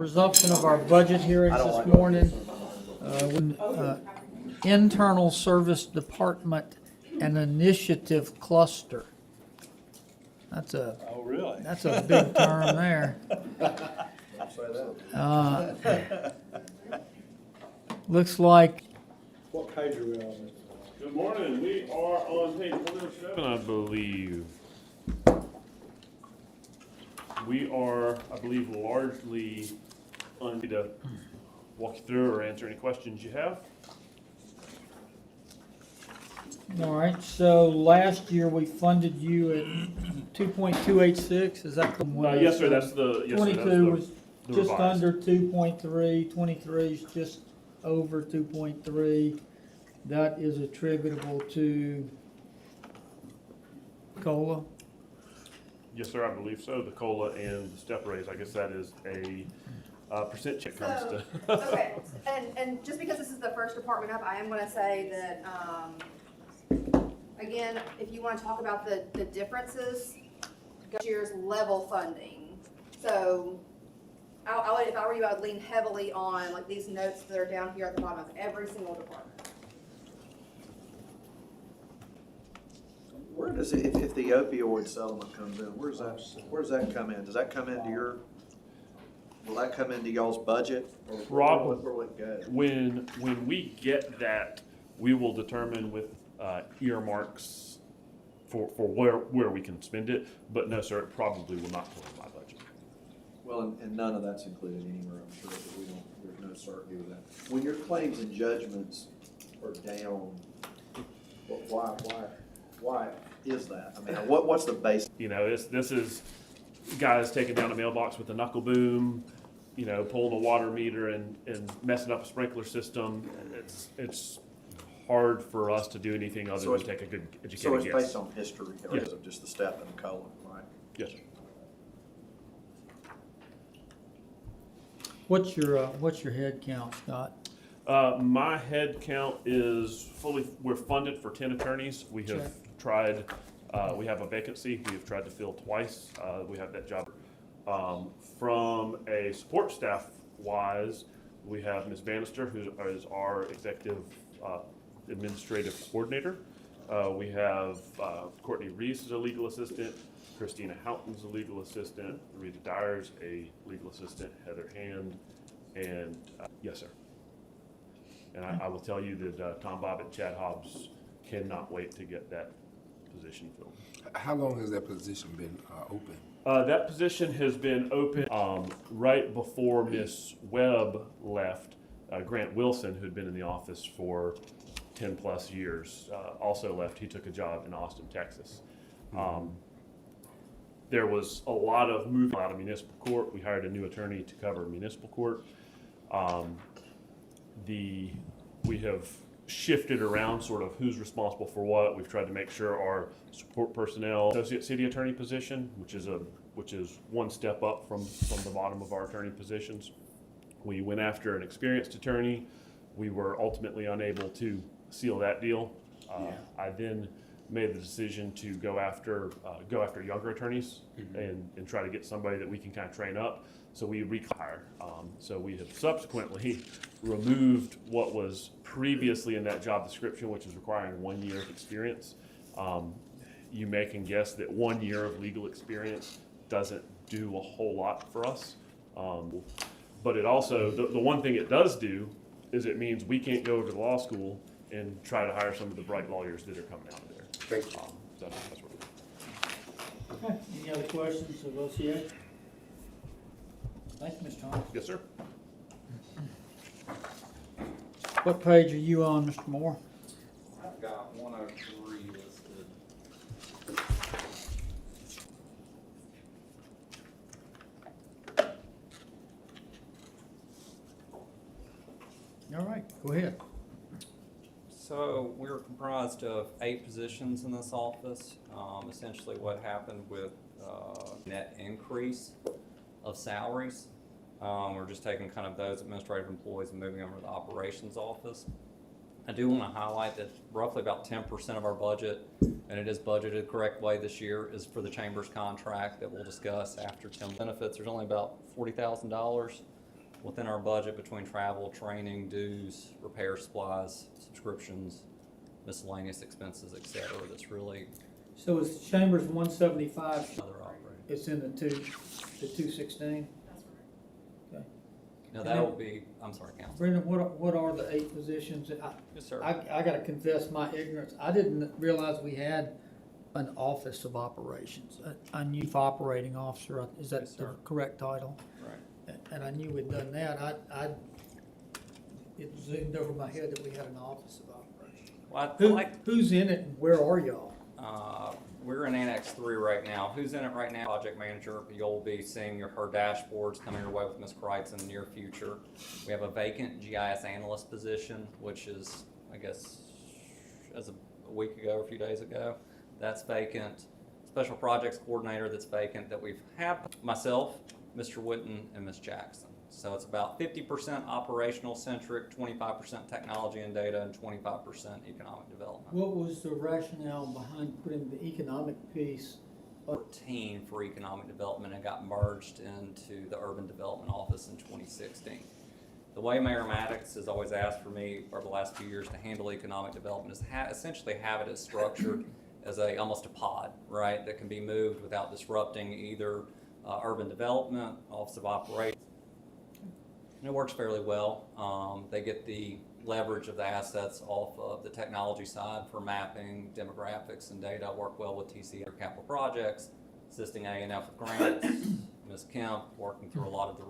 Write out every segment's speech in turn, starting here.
Resumption of our budget hearings this morning. Internal Service Department and Initiative Cluster. That's a Oh, really? that's a big term there. Looks like What page are we on? Good morning. We are on page 107, I believe. We are, I believe, largely on to walk you through or answer any questions you have. all right. So last year we funded you at 2.286. Is that Yes, sir. That's the 22 was the just revised. under 2.3. 23 is just over 2.3. That is attributable to COLA. Yes, sir. I believe so. The COLA and the step raise. I guess that is a percent check comes to. Okay, and just because this is the first department up, I am gonna say that, again, if you wanna talk about the differences, this year's level funding. So, if I were you, I would lean heavily on like these notes that are down here at the bottom of every single department. Where does it, if the opioid settlement comes in, where's that come in? Does that come into will that come into y'all's budget? Or Probably. Where will it go? When we get that, we will determine with earmarks for where we can spend it. But no, sir, it probably will not come in my budget. Well, and none of that's included anywhere, I'm sure, but there's no certainty with that. When your claims and judgments are down, why is that? I mean, what's the base? You know, this is guys taking down a mailbox with a knuckle boom, you know, pulling a water meter and messing up a sprinkler system. It's hard for us to do anything other So than it's- take a good So educated it's guess. based on history, or Yes. is it just the step and the color, right? Yes, sir. What's your head count, Scott? My head count is we're funded for 10 attorneys. We have Check. tried, we have a vacancy. We have tried to fill twice. We have that job. From a support staff wise, we have Ms. Bannister, who is our executive administrative coordinator. We have Courtney Reese is a legal assistant. Christina Houghton's a legal assistant. Rita Dyer's a legal assistant. Heather Hand, and yes, sir. And I will tell you that Tom Bobbitt, Chad Hobbs cannot wait to get that position filled. How long has that position been open? That position has been open right before Miss Webb left. Grant Wilson, who had been in the office for 10 plus years, also left. He took a job in Austin, Texas. There was a lot of movement out of municipal court. We hired a new attorney to cover municipal court. We have shifted around sort of who's responsible for what. We've tried to make sure our support personnel, associate city attorney position, which is one step up from the bottom of our attorney positions. We went after an experienced attorney. We were ultimately unable to seal that deal. I then made the decision to go after younger attorneys and try to get somebody that we can kind of train up. So we rehired. So we have subsequently removed what was previously in that job description, which is requiring 1 year of experience. You may can guess that 1 year of legal experience doesn't do a whole lot for us. But it also, the one thing it does do is it means we can't go over to law school and try to hire some of the bright lawyers that are coming out of there. Thank you. So that's what we're doing. Okay. Any other questions of OCA? Thank you, Mr. Thomas. Yes, sir. What page are you on, Mr. Moore? I've got 103 listed. All right, go ahead. So we're comprised of 8 positions in this office. Essentially what happened with net increase of salaries. We're just taking kind of those administrative employees and moving them to the operations office. I do want to highlight that roughly about 10% of our budget, and it is budgeted the correct way this year, is for the chamber's contract that we'll discuss after Tim benefits. There's only about $40,000 within our budget between travel, training, dues, repair supplies, subscriptions, miscellaneous expenses, et cetera, that's really So is Chambers 175, other operating. it's in the 216? That's right. Okay. Now, that'll be, I'm sorry, Council. Brendan, what are the 8 positions? Yes, sir. I gotta confess my ignorance. I didn't realize we had an Office of Operations, a Chief Operating Officer. Is that Yes, the sir. correct title? Right. And I knew we'd done that. It zoomed over my head that we had an Office of Operations. Well, I like, Who's in it and where are y'all? we're in Annex 3 right now. Who's in it right now? Project manager. You'll be seeing her dashboards coming your way with Ms. Kreitz in the near future. We have a vacant GIS analyst position, which is, I guess, as a week ago, a few days ago. That's vacant. Special projects coordinator that's vacant that we've had. Myself, Mr. Witten, and Ms. Jackson. So it's about 50% operational centric, 25% technology and data, and 25% economic development. What was the rationale behind putting the economic piece? 14 for economic development and got merged into the urban development office in 2016. The way Mayor Maddox has always asked for me over the last few years to handle economic development is essentially have it as structured as almost a pod, right, that can be moved without disrupting either urban development, Office of Operations. And it works fairly well. They get the leverage of the assets off of the technology side for mapping, demographics, and data. Work well with TCA for capital projects, assisting A&F with grants. Ms. Kemp working through a lot of the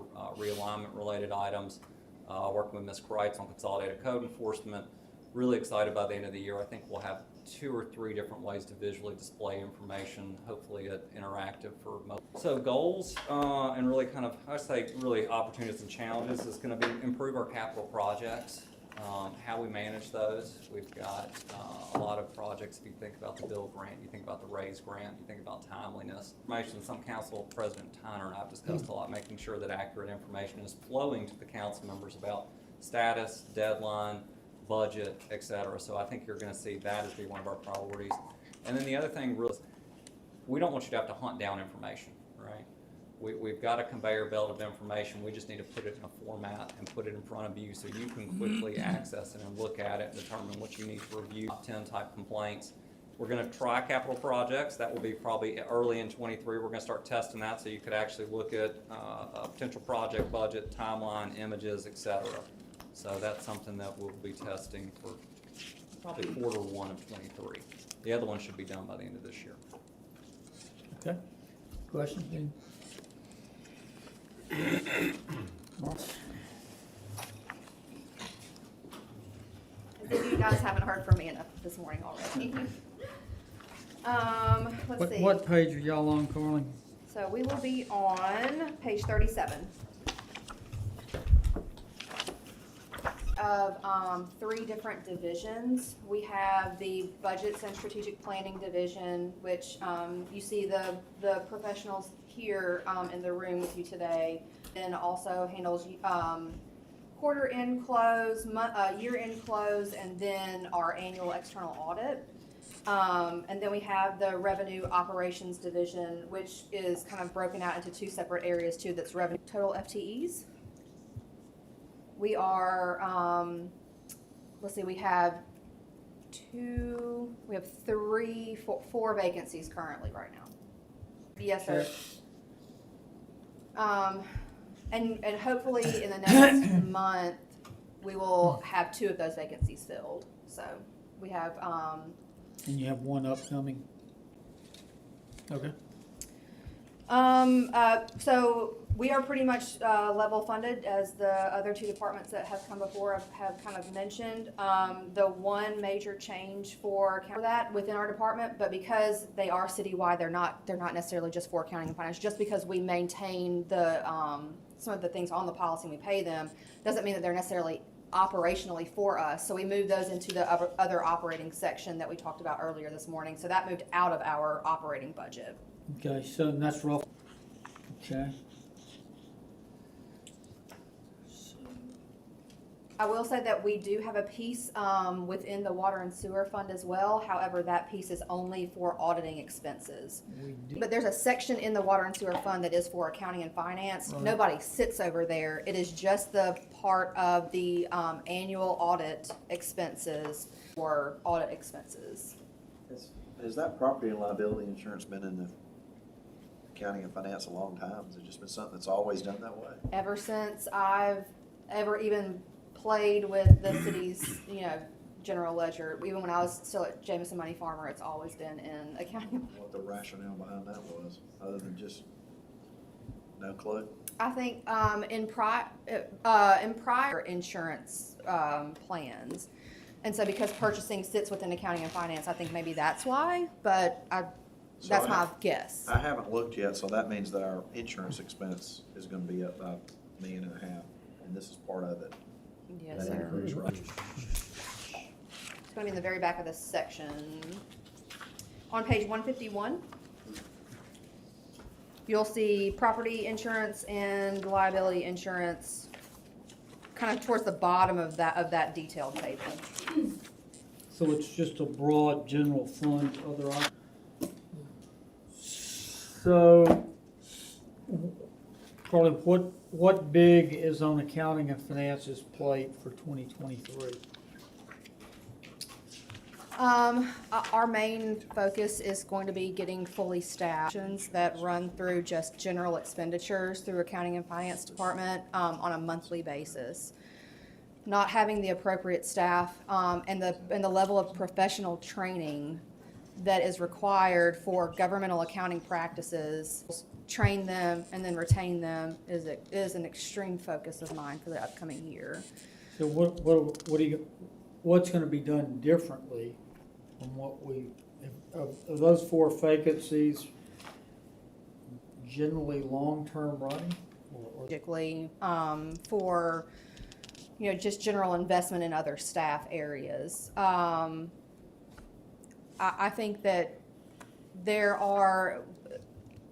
realignment related items. Working with Ms. Kreitz on consolidated code enforcement. Really excited by the end of the year. I think we'll have 2 or 3 different ways to visually display information, hopefully interactive for most. So goals and really kind of, I say really opportunities and challenges is going to be improve our capital projects, how we manage those. We've got a lot of projects. If you think about the Bill grant, you think about the RAISE grant, you think about timeliness. Information, some council, President Tyner and I have discussed a lot, making sure that accurate information is flowing to the council members about status, deadline, budget, et cetera. So I think you're going to see that as being one of our priorities. And then the other thing really is we don't want you to have to hunt down information, right? We've got a conveyor belt of information. We just need to put it in a format and put it in front of you so you can quickly access it and look at it and determine what you need to review. Top 10 type complaints. We're going to try capital projects. That will be probably early in 23. We're going to start testing that so you could actually look at a potential project budget, timeline, images, et cetera. So that's something that we'll be testing for probably Q1 of 23. The other one should be done by the end of this year. Okay. Questions? Any? Ross? I think you guys haven't heard from me enough this morning already. Let's see. What page are y'all on, Carly? So we will be on page 37 of 3 different divisions. We have the budgets and strategic planning division, which you see the professionals here in the room with you today, and also handles quarter end close, year end close, and then our annual external audit. And then we have the revenue operations division, which is kind of broken out into 2 separate areas too. That's revenue total FTEs. We are, let's see, we have 4 vacancies currently right now. Yes, sir. And hopefully in the next month, we will have 2 of those vacancies filled. So we have, And you have one upcoming? Okay. So we are pretty much level funded, as the other 2 departments that have come before have kind of mentioned. The one major change for that within our department, but because they are citywide, they're not necessarily just for accounting and finance. Just because we maintain the some of the things on the policy and we pay them, doesn't mean that they're necessarily operationally for us. So we moved those into the other operating section that we talked about earlier this morning. So that moved out of our operating budget. Okay, so that's rough. Okay. I will say that we do have a piece within the water and sewer fund as well. However, that piece is only for auditing expenses. We do- But there's a section in the water and sewer fund that is for accounting and finance. Right. Nobody sits over there. It is just the part of the annual audit expenses or audit expenses. Has that property and liability insurance been in the accounting and finance a long time? Has it just been something that's always done that way? Ever since I've ever even played with the city's, general ledger, even when I was still at Jameson Money Farmer, it's always been in accounting. What the rationale behind that was, other than just no clue? I think in prior insurance plans, and so because purchasing sits within accounting and finance, I think maybe that's why. But that's my guess. I haven't looked yet, so that means that our insurance expense is gonna be up by $1.5 million, and this is part of it. Yes, That sir. increase, right? It's going to be in the very back of this section. On page 151, you'll see property insurance and liability insurance kind of towards the bottom of that detailed table. So it's just a broad general fund, other items. So, Carly, what big is on accounting and finances plate for 2023? Our main focus is going to be getting fully staffed that run through just general expenditures through accounting and finance department on a monthly basis. Not having the appropriate staff and the level of professional training that is required for governmental accounting practices, train them and then retain them is an extreme focus of mine for the upcoming year. So what's gonna be done differently from what of those 4 vacancies generally long-term running? Or- Particularly for, just general investment in other staff areas. I think that there are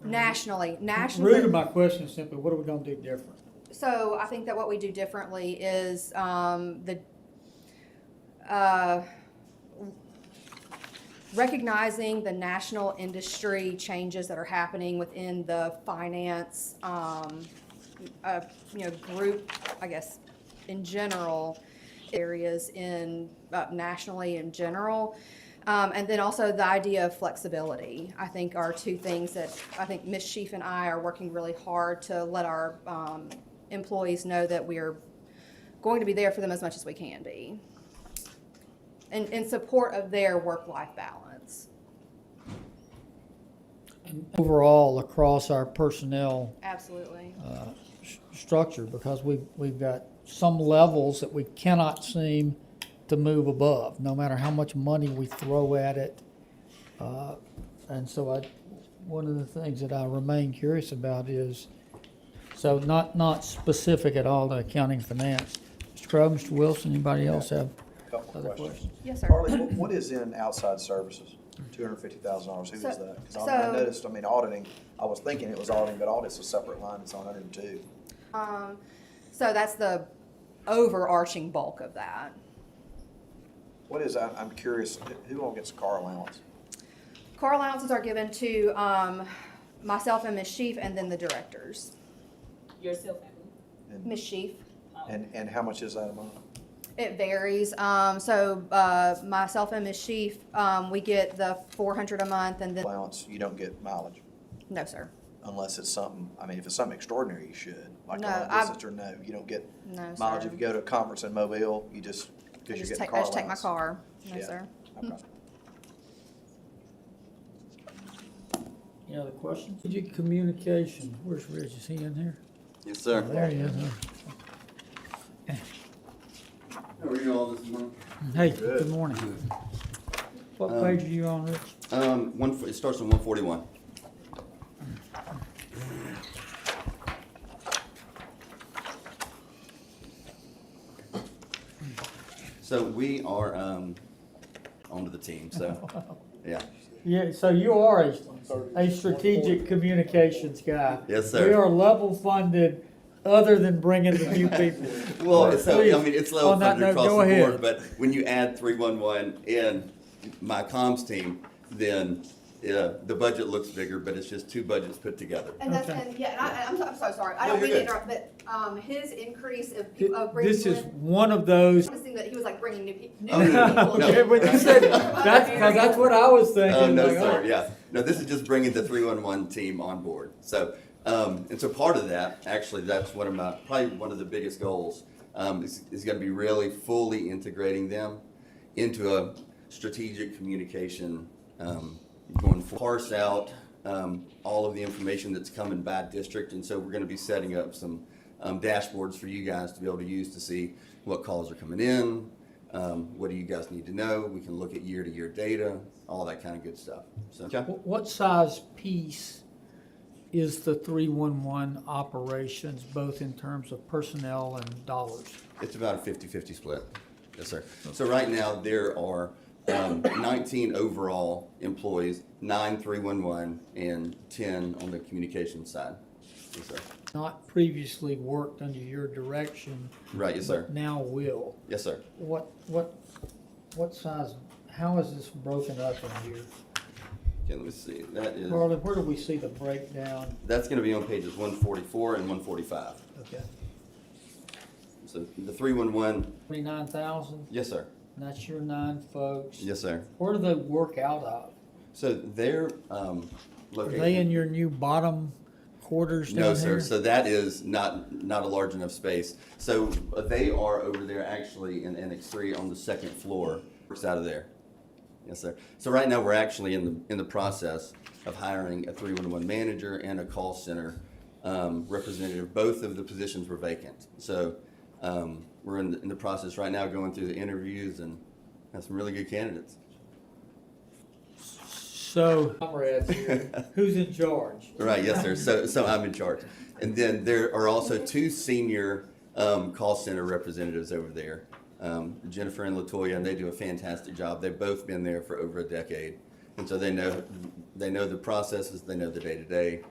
nationally. Root of my question is simply, what are we gonna do different? So I think that what we do differently is recognizing the national industry changes that are happening within the finance, group, I guess, in general, areas nationally in general. And then also the idea of flexibility, I think, are 2 things that I think Ms. Sheaf and I are working really hard to let our employees know that we're going to be there for them as much as we can be, in support of their work-life balance. And overall, across our personnel Absolutely. structure, because we've got some levels that we cannot seem to move above, no matter how much money we throw at it. And so one of the things that I remain curious about is, so not specific at all to accounting finance. Mr. Crowe, Mr. Wilson, anybody else have Couple other of questions. questions? Yes, sir. Carly, what is in outside services? $250,000, who is So- that? Because I so- noticed, auditing, I was thinking it was auditing, but audit's a separate line, it's on 102. So that's the overarching bulk of that. What is, I'm curious, who all gets a car allowance? Car allowances are given to myself and Ms. Sheaf, and then the directors. Yourself, Ms. Sheaf. And how much is that a month? It varies. So myself and Ms. Sheaf, we get the $400 a month, and then Allowance, you don't get mileage, no, sir. unless it's something, if it's something extraordinary, you should. Like No, a long distance, or no, you don't get No, mileage sir. if you go to a conference in Mobile, you just, I because you're just getting a take, car I just take my allowance. car. No, Yeah. sir. Okay. Any other questions? Strategic communication, where's Rich, is he in here? Yes, sir. There he is. How are you all this morning? Hey, good morning. What page are you on, Rich? It starts on 141. So we are onto the team. So yeah. Yeah, so you are a strategic communications guy. Yes, sir. We are level funded other than bringing the new people? Well, so, I Please, mean, it's level on that funded note, across go the ahead. board, but when you add 311 and my comms team, then, the budget looks bigger, but it's just two budgets put together. And that's, Okay. and yeah, and I'm so sorry, I No, don't mean you're to good. interrupt, but, his increase of bringing This is in, one of those. noticing that he was like bringing new people. Oh, no. Okay, when you said, that's what I was thinking. Oh, no, like, sir, yeah. No, this is just bringing the 311 team on board. So, and so part of that, actually, that's one of my, probably one of the biggest goals, is gonna be really fully integrating them into a strategic communication, going forward. Parse out, all of the information that's coming by district, and so we're gonna be setting up some, dashboards for you guys to be able to use to see what calls are coming in, what do you guys need to know? We can look at year-to-year data, all that kind of good stuff. So, What size piece is the 311 operations, both in terms of personnel and dollars? it's about a 50-50 split. Yes, sir. So right now, there are 19 overall employees, 9 311, and 10 on the communication side. Yes, sir. Not previously worked under your direction. Right, yes, sir. but Now will. Yes, sir. What size, how is this broken up in here? Okay, let me see. That is, Carly, where do we see the breakdown? that's gonna be on pages 144 and 145. Okay, So the 311, 29,000, yes, sir. and that's your 9 folks. Yes, sir. Where do they work out of? So they're, Are located. they in your new bottom quarters down No, here? sir. So that is not a large enough space. So they are over there actually in Annex 3 on the second floor. Works out of there. Yes, sir. So right now we're actually in the process of hiring a 311 manager and a call center representative. Both of the positions were vacant. So we're in the process right now going through the interviews and have some really good candidates. So, comrades here, who's in charge? Right, yes, sir. So I'm in charge. And then there are also 2 senior call center representatives over there, Jennifer and Latoya, and they do a fantastic job. They've both been there for over a decade. And so they know the processes, they know the day-to-day.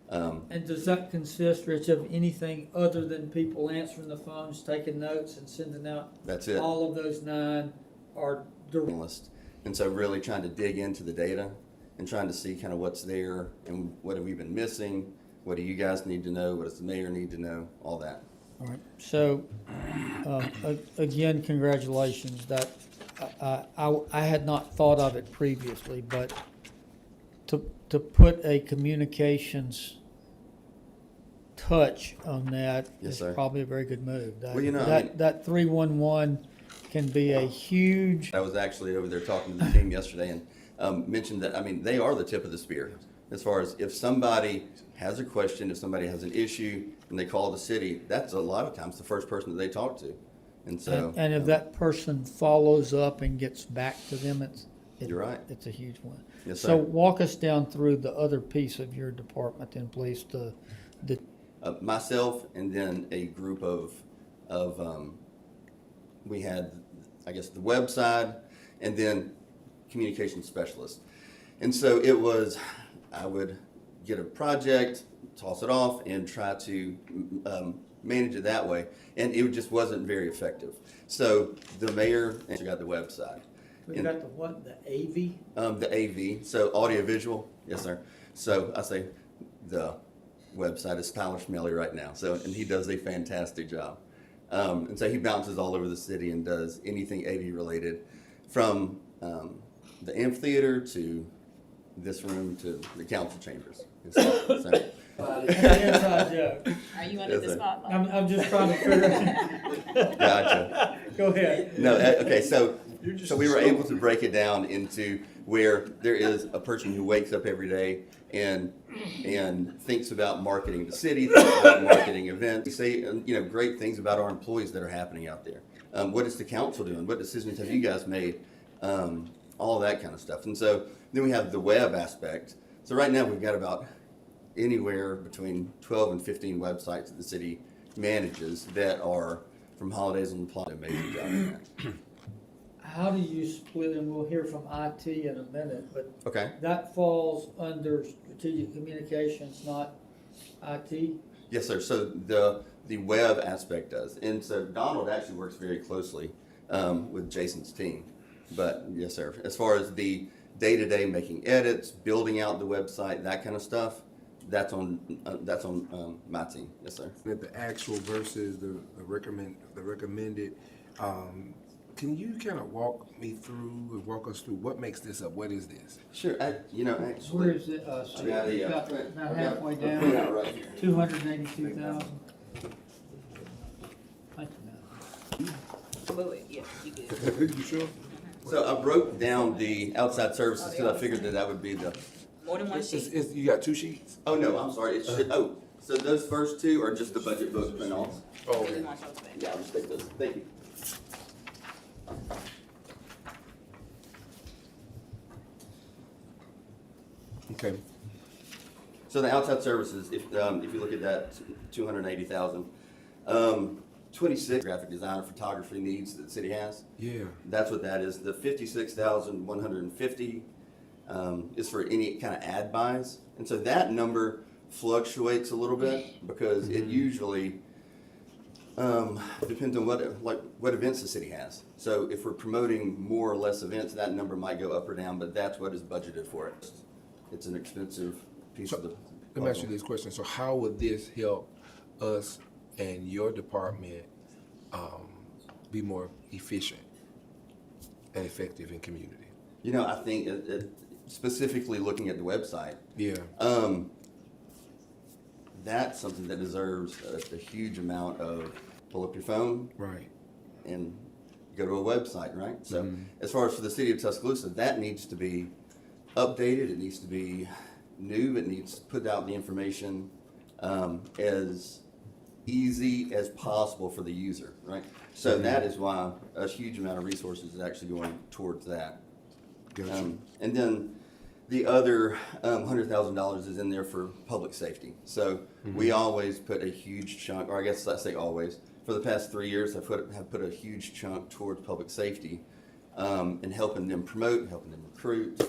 And does that consist, Rich, of anything other than people answering the phones, taking notes, and sending out? That's it. All of those 9 are direct. Analyst. And so really trying to dig into the data and trying to see kind of what's there and what have we been missing, what do you guys need to know, what does the mayor need to know, all that. All right, so, again, congratulations, that, I had not thought of it previously, but to put a communications touch on that Yes, is sir. probably a very good move. Well, you know, I mean- That 311 can be a huge, I was actually over there talking to the team yesterday and mentioned that, I mean, they are the tip of the spear. As far as if somebody has a question, if somebody has an issue, and they call the city, that's a lot of times the first person that they talk to. And so. and if that person follows up and gets back to them, You're right. It's a huge one. Yes, So sir. walk us down through the other piece of your department then, please, the Myself and then a group of we had, I guess, the website and then communication specialist. And so it was, I would get a project, toss it off, and try to manage it that way. And it just wasn't very effective. So the mayor got the website. We got the what, the AV? The AV, so audiovisual, yes, sir. So I say the website is Tyler Schmelly right now. So, and he does a fantastic job. And so he bounces all over the city and does anything AV related, from the amphitheater to this room to the council chambers. So, Inside joke. Are you under Yes, the sir. spotlight? I'm just trying to figure out. gotcha. Go ahead. No, okay, so we were able to break it down into where there is a person who wakes up every day and thinks about marketing the city, thinks about marketing events. We say, great things about our employees that are happening out there. What is the council doing? What decisions have you guys made? All that kind of stuff. And so then we have the web aspect. So right now we've got about anywhere between 12 and 15 websites that the city manages that are from Holidays on the Plot. Amazing job on that. How do you split, and we'll hear from IT in a minute, but Okay. that falls under strategic communications, not IT? Yes, sir. So the web aspect does, and so Donald actually works very closely with Jason's team. But yes, sir. As far as the day-to-day making edits, building out the website, that kind of stuff, that's on my team. Yes, sir. At the actual versus the recommended, can you kind of walk us through what makes this up? What is this? Sure. Actually, Where is it, I've got a, about halfway I'll print down, out right here. 282,000. Thank you, You sure? So I broke down the outside services because I figured that would be the. More than one sheet. You got two sheets? Oh no, I'm sorry. It should. Oh, so those first two are just the budget book print-offs. Oh, More than okay. one sheet back. Yeah, I'll just take those. Thank you. Okay. So the outside services, if you look at that, 280,000, 26 graphic designer photography needs that the city has. Yeah. That's what that is. The 56,150 is for any kind of ad buys, and so that number fluctuates a little bit because it usually depends on what events the city has. So if we're promoting more or less events, that number might go up or down, but that's what is budgeted for it. It's an expensive piece of the. Let me ask you this question. So how would this help us and your department be more efficient and effective in community? You know, I think specifically looking at the website, Yeah. that's something that deserves a huge amount of pull up your phone Right. and go to a website, right? So as far as for the city of Tuscaloosa, that needs to be updated. It needs to be new. It needs to put out the information as easy as possible for the user, right? So that is why a huge amount of resources is actually going towards that. Gotcha. And then the other $100,000 is in there for public safety. So we always put a huge chunk, or I guess I say always, for the past 3 years, have put a huge chunk towards public safety and helping them promote, helping them recruit.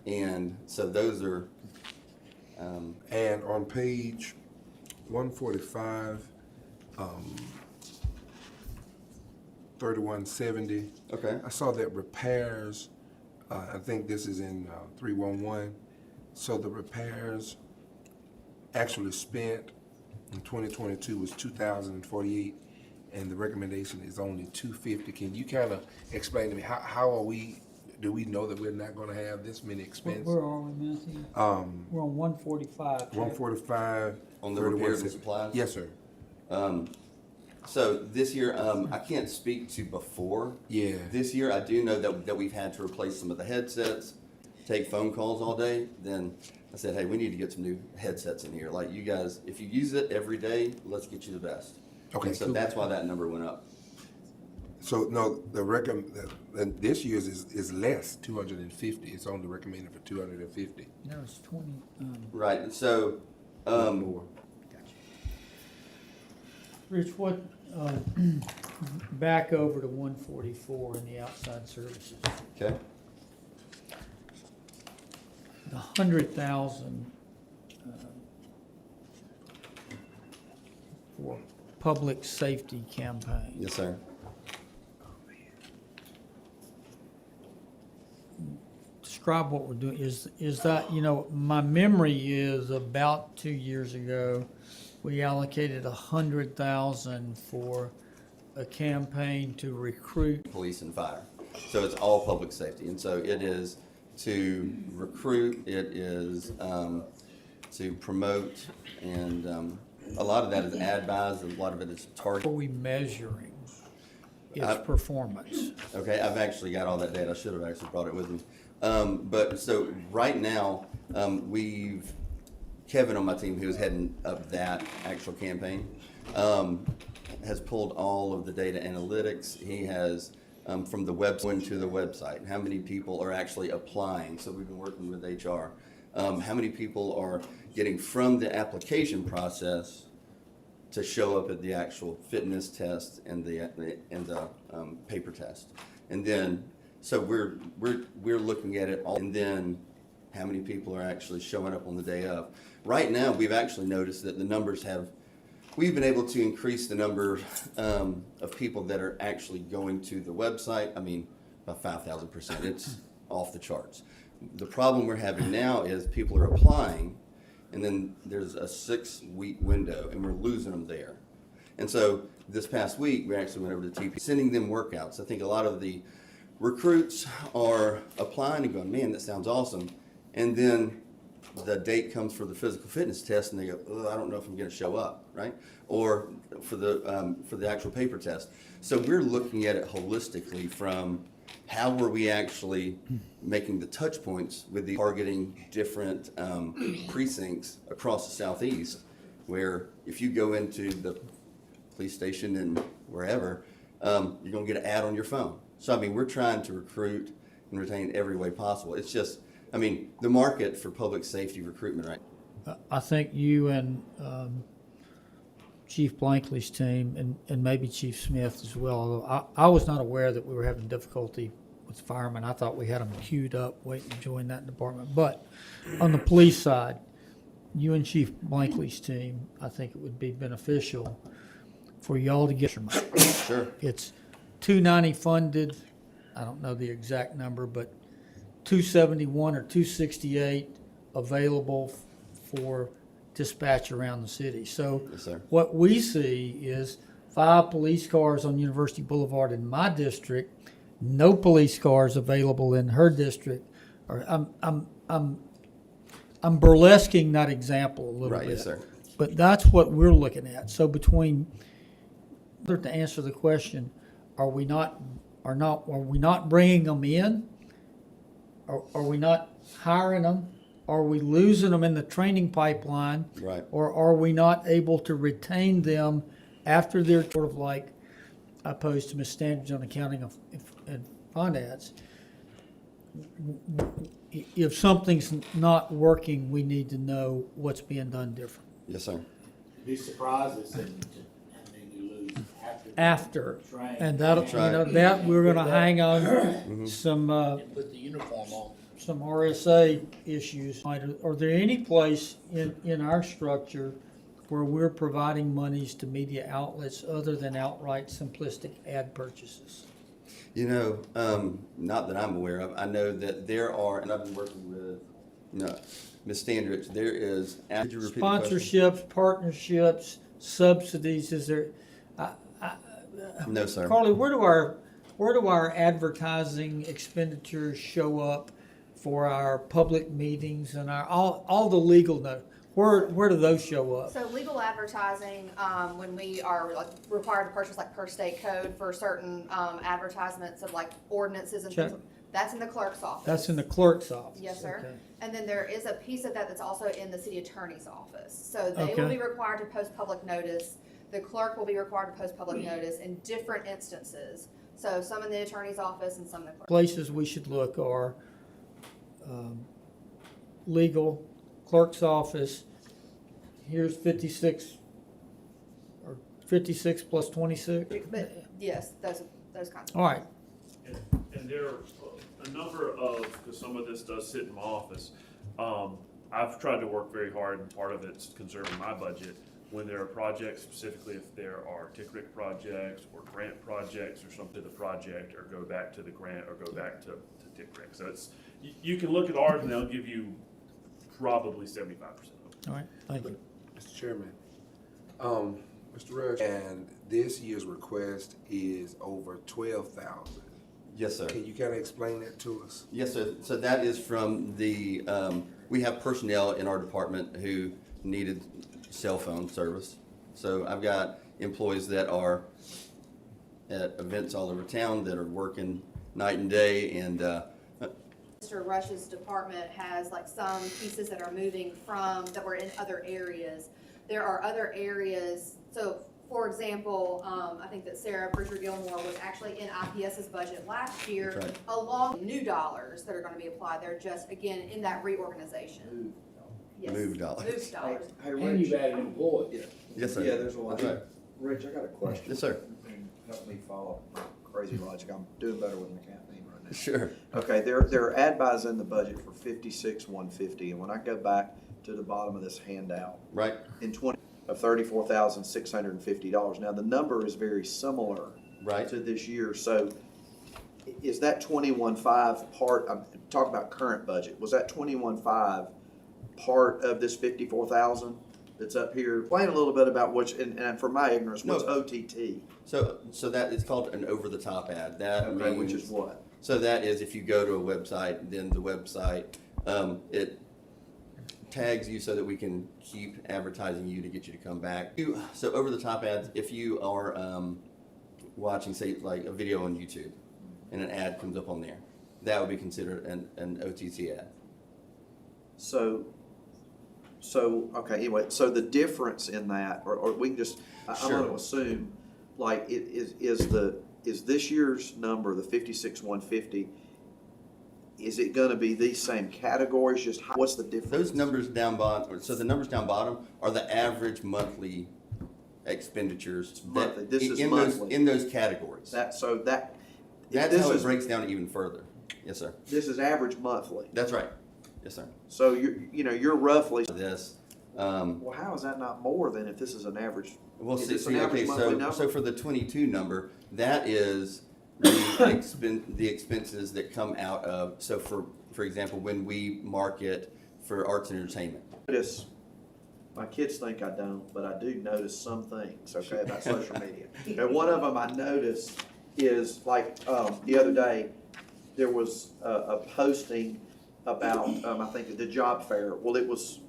And so those are, And on page 145, 3170, okay. I saw that repairs, I think this is in 311. So the repairs actually spent in 2022 was 2,048, and the recommendation is only 250. Can you kind of explain to me how are we? Do we know that we're not going to have this many expenses? Where are we, Matthew? We're on 145. 145 On the repairs and supplies? Yes, sir. So this year, I can't speak to before. Yeah. This year, I do know that we've had to replace some of the headsets, take phone calls all day. Then I said, hey, we need to get some new headsets in here. Like you guys, if you use it every day, let's get you the best. Okay, And so cool. that's why that number went up. So no, this year's is less, 250. It's only recommended for 250. No, it's 20. Right. And so, More. Rich, what, back over to 144 in the outside services. okay. The 100,000 for public safety campaign. Yes, sir. Describe what we're doing. Is that, you know, my memory is about 2 years ago, we allocated 100,000 for a campaign to recruit. Police and fire. So it's all public safety. And so it is to recruit, it is to promote, and a lot of that is ad buys, a lot of it is Are target. we measuring its I- performance? Okay, I've actually got all that data. I should have actually brought it with me. But so right now, Kevin on my team, who's heading up that actual campaign, has pulled all of the data analytics. He has, from the website to the website, how many people are actually applying. So we've been working with HR. How many people are getting from the application process to show up at the actual fitness test and the paper test. And then, so we're looking at it all, and then how many people are actually showing up on the day of. Right now, we've actually noticed that the numbers we've been able to increase the number of people that are actually going to the website, I mean, by 5,000%. It's off the charts. The problem we're having now is people are applying, and then there's a 6-week window, and we're losing them there. And so this past week, we actually went over to TP, sending them workouts. I think a lot of the recruits are applying and going, man, that sounds awesome. And then the date comes for the physical fitness test, and they go, oh, I don't know if I'm going to show up, right? Or for the actual paper test. So we're looking at it holistically from how were we actually making the touch points with the targeting different precincts across the southeast, where if you go into the police station and wherever, you're going to get an ad on your phone. So, I mean, we're trying to recruit and retain every way possible. It's just, I mean, the market for public safety recruitment right I think you and Chief Blankley's team, and maybe Chief Smith as well, although I was not aware that we were having difficulty with firemen. I thought we had them queued up waiting to join that department. But on the police side, you and Chief Blankley's team, I think it would be beneficial for y'all to get your money. Sure. It's 290 funded, I don't know the exact number, but 271 or 268 available for dispatch around the city. So Yes, sir. what we see is 5 police cars on University Boulevard in my district, no police cars available in her district. Or I'm burlesquing that example a little Right, bit. yes, sir. But that's what we're looking at. So between, to answer the question, are we not bringing them in? Are we not hiring them? Are we losing them in the training pipeline? Right. Or are we not able to retain them after they're sort of like, opposed to Ms. Standards on accounting and finance? If something's not working, we need to know what's being done different. Yes, sir. Be surprised if and then you lose After, train. and that'll, you know, that we're gonna hang on some, And put the uniform on. some RSA issues. Are there any place in our structure where we're providing monies to media outlets other than outright simplistic ad purchases? You know, not that I'm aware of. I know that there are, and I've been working with, Ms. Standridge, there is. Could you repeat the question? Sponsorships, partnerships, subsidies, is there, No, sir. Carly, where do our advertising expenditures show up for our public meetings and all the legal note? Where do those show up? So legal advertising, when we are like required to purchase like per state code for certain advertisements of like ordinances and things, Check. that's in the clerk's office. That's in the clerk's office. Yes, sir. Okay. And then there is a piece of that that's also in the city attorney's office. So they will Okay. be required to post public notice. The clerk will be required to post public notice in different instances. So some in the attorney's office and some in the clerk. Places we should look are legal, clerk's office. Here's 56, or 56 plus 26. But yes, those kinds of. All right. And there are a number of, because some of this does sit in my office, I've tried to work very hard, and part of it's conserving my budget. When there are projects, specifically if there are TICRIC projects or grant projects or something to the project, or go back to the grant or go back to TICRIC. So it's, you can look at ours and they'll give you probably 75% of it. All right, thank you. Mr. Chairman, Mr. Rush, and this year's request is over 12,000. Yes, sir. Can you kind of explain that to us? Yes, sir. So that is from the, we have personnel in our department who needed cell phone service. So I've got employees that are at events all over town that are working night and day, and Mr. Rush's department has like some pieces that are moving from, that were in other areas. There are other areas, so for example, I think that Sarah Bridger Gilmore was actually in IPS's budget last year, That's right. along new dollars that are gonna be applied. They're just, again, in that reorganization. Yes. Move dollars. Move dollars. Hey, And you've Rich. added employees. yes, sir. Yeah, there's a lot. That's right. Rich, I got a question. Yes, sir. And help me follow my crazy logic. I'm doing better with my caffeine right Sure. Okay, there are ad buys in the budget for 56,150, and when I go back to the bottom of this handout, Right. in of $34,650. Now, the number is very similar Right. to this year, so is that 21.5 part, I'm talking about current budget, was that 21.5 part of this 54,000 that's up here? Explain a little bit about which, and for my ignorance, what's No. OTT? So that is called an over-the-top ad. That Okay, means, which is what? So that is if you go to a website, then the website, it tags you so that we can keep advertising you to get you to come back. So over-the-top ads, if you are watching, say, like a video on YouTube, and an ad comes up on there, that would be considered an OTT ad. So, okay, anyway, so the difference in that, or we can just, I'm Sure. gonna assume, like, is this year's number, the 56,150, is it gonna be these same categories, just what's the difference? Those numbers down bottom, so the numbers down bottom are the average monthly expenditures. Monthly. This is in monthly. in those categories. That's That's this how it is- breaks down even further. Yes, sir. This is average monthly, That's right. Yes, sir. so you're roughly, This, well, how is that not more than if this is an average? well, Is see, this an average okay, monthly so number? for the 22 number, that is the expenses that come out of, so for example, when we market for arts and entertainment. Notice, my kids think I don't, but I do notice some things, okay, about social media. And one of them I noticed is like, the other day, there was a posting about, I think the job fair. Well, it was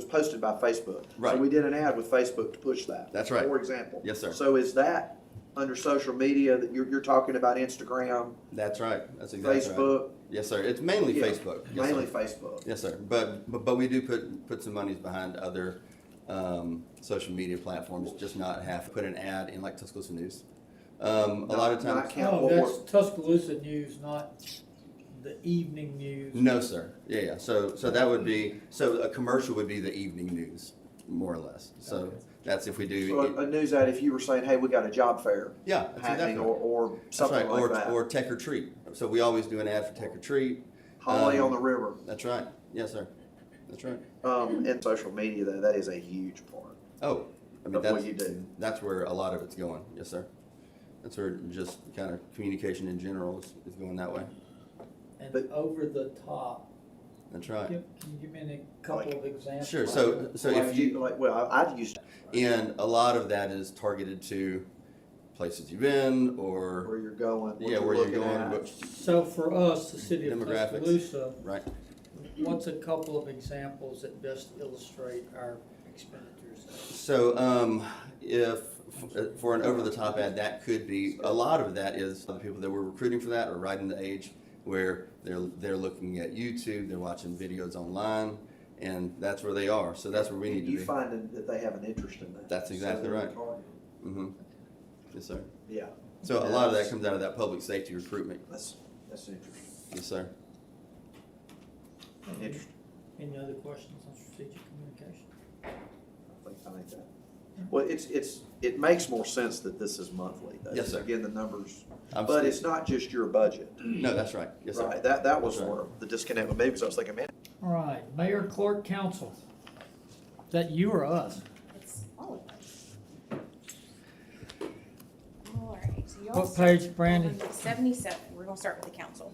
posted by Facebook. Right. So we did an ad with Facebook to push that. That's right. For example. Yes, sir. So is that under social media that you're talking about Instagram, That's right. That's exactly right. Facebook? Yes, sir. It's mainly Yeah, Facebook. Yes, Mainly sir. Facebook. Yes, sir. But we do put some monies behind other social media platforms, just not have put an ad in like Tuscaloosa News. A lot of Not times. count Oh, what that's we're- Tuscaloosa News, not the evening news. No, sir. Yeah. So that would be, so a commercial would be the evening news, more or less. So Okay. that's if we do. So a news ad, if you were saying, hey, we got a job fair Yeah, that's happening, exactly right. or That's something right. like that. Or Tech or Treat. So we always do an ad for Tech or Treat. Holiday on the river. That's right. Yes, sir. That's right. And social media, though, that is a huge part Oh, I mean, of what that's, you do. that's where a lot of it's going. Yes, sir. That's where just kind of communication in general is going that way. And But- over the top, That's right. can you give me a couple of examples? Sure. So if you, Like, well, I'd use and a lot of that is targeted to places you've been where or, you're going, what yeah, you're where you're looking going, at. but, So for us, the city of Demographics. Tuscaloosa, right. what's a couple of examples that best illustrate our expenditures? So, if, for an over-the-top ad, that could be, a lot of that is the people that we're recruiting for that are right in the age where they're looking at YouTube, they're watching videos online, and that's where they are. So that's where we need to You be. find that they have an interest in that. That's exactly So they're right. targeted. Mm-hmm. Yes, sir. Yeah, So a lot of that comes out of that public safety recruitment. that's interesting. Yes, sir. Interesting. Any other questions on strategic communication? I think that. Well, it makes more sense that this is monthly, though. Yes, sir. Again, the numbers, I'm but still- it's not just your budget. No, that's right. Yes, sir. Right, that was That's right. where the disconnect with me, because I was thinking, man, All right, mayor, clerk, council. Is that you or us? It's all of us. All right, so y'all. What page, start Brandy? on 77, we're gonna start with the council.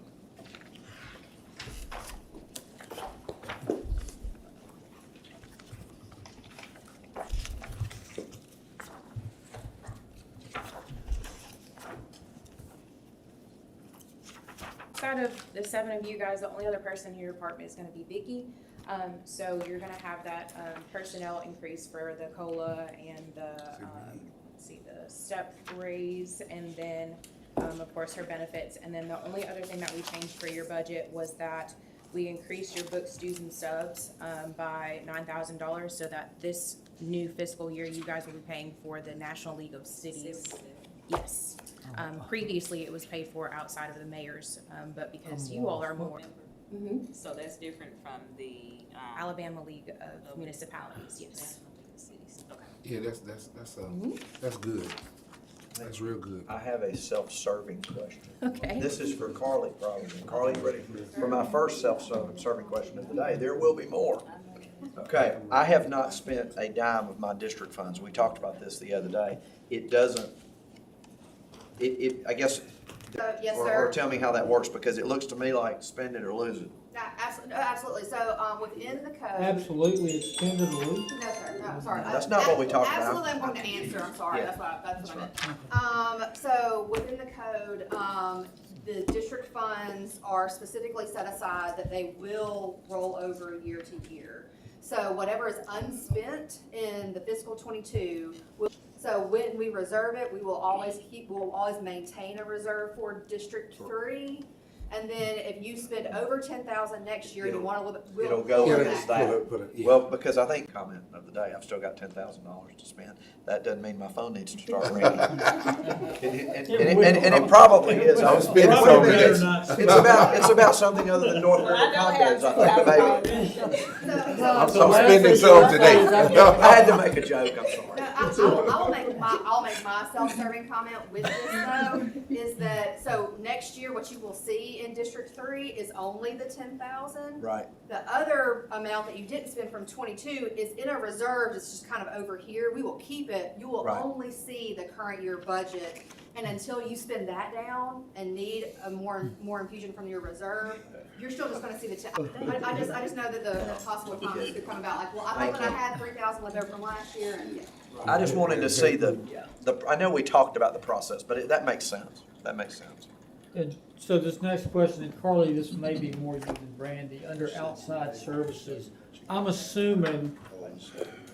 Outside of the 7 of you guys, the only other person in your department is gonna be Vicky. So you're gonna have that, personnel increase for the COLA and the, let's see, the step raise, and then, of course, her benefits. And then the only other thing that we changed for your budget was that we increased your books, dues, and subs, by $9,000, so that this new fiscal year, you guys will be paying for the National League of Cities. Yes. Previously, it was paid for outside of the mayor's, but because you all are more. Mhm. So that's different from the, Alabama League of Municipalities, yes. National League of Cities. Okay. Yeah, that's good. That's real good. I have a self-serving question. Okay. This is for Carly, probably. Carly, you ready for my first self-serving question of the day? There will be more. Okay, I have not spent a dime of my district funds. We talked about this the other day. It doesn't, I guess, Yes, or sir. tell me how that works, because it looks to me like spend it or lose it. Absolutely. So, within the code. Absolutely, it's tender to lose. No, sir, no, sorry. That's not what we talked about. Absolutely, I'm going to answer, I'm sorry, Yeah. that's what I meant. So within the code, the district funds are specifically set aside that they will roll over year to year. So whatever is unspent in the fiscal '22, so when we reserve it, we'll always maintain a reserve for District 3. And then if you spend over 10,000 next year, you want to, It'll we'll go pull with it that. back. Well, because I think, comment of the day, I've still got $10,000 to spend. That doesn't mean my phone needs to start ringing. And it probably is. I'm spending Probably some better today. not. It's about something other than North River condos, I think, maybe. I'm spending some today. I had to make a joke, I'm No, sorry. I'll make my self-serving comment with this though, is that, so next year, what you will see in District 3 is only the 10,000. Right. The other amount that you didn't spend from 22 is in a reserve, it's just kind of over here. We will keep it. You will Right. only see the current year budget. And until you spend that down and need a more infusion from your reserve, you're still just gonna see the I just know that the possible comments could come about, like, well, I thought that I had 3,000 left over from last year, and yeah. I just wanted to see I know we talked about the process, but that makes sense. That makes sense. And so this next question, and Carly, this may be more you than Brandy, under outside services, I'm assuming,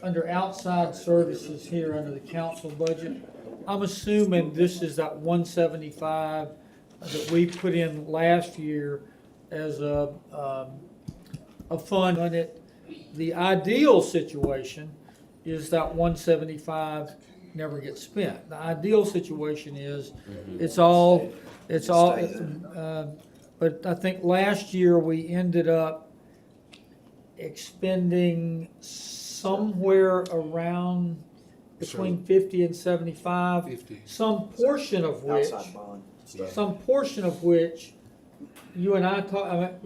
under outside services here under the council budget, I'm assuming this is that 175 that we put in last year as a fund on it. The ideal situation is that 175 never gets spent. The ideal situation is but I think last year we ended up expending somewhere around between 50 and 75, 50. some portion of which, Outside bond stuff. you and I talked,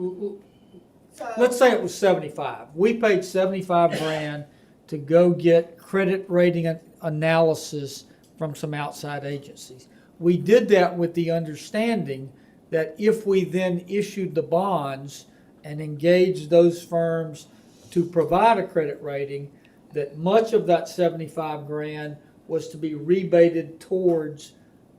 So- let's say it was 75. We paid 75 grand to go get credit rating analysis from some outside agencies. We did that with the understanding that if we then issued the bonds and engaged those firms to provide a credit rating, that much of that 75 grand was to be rebated towards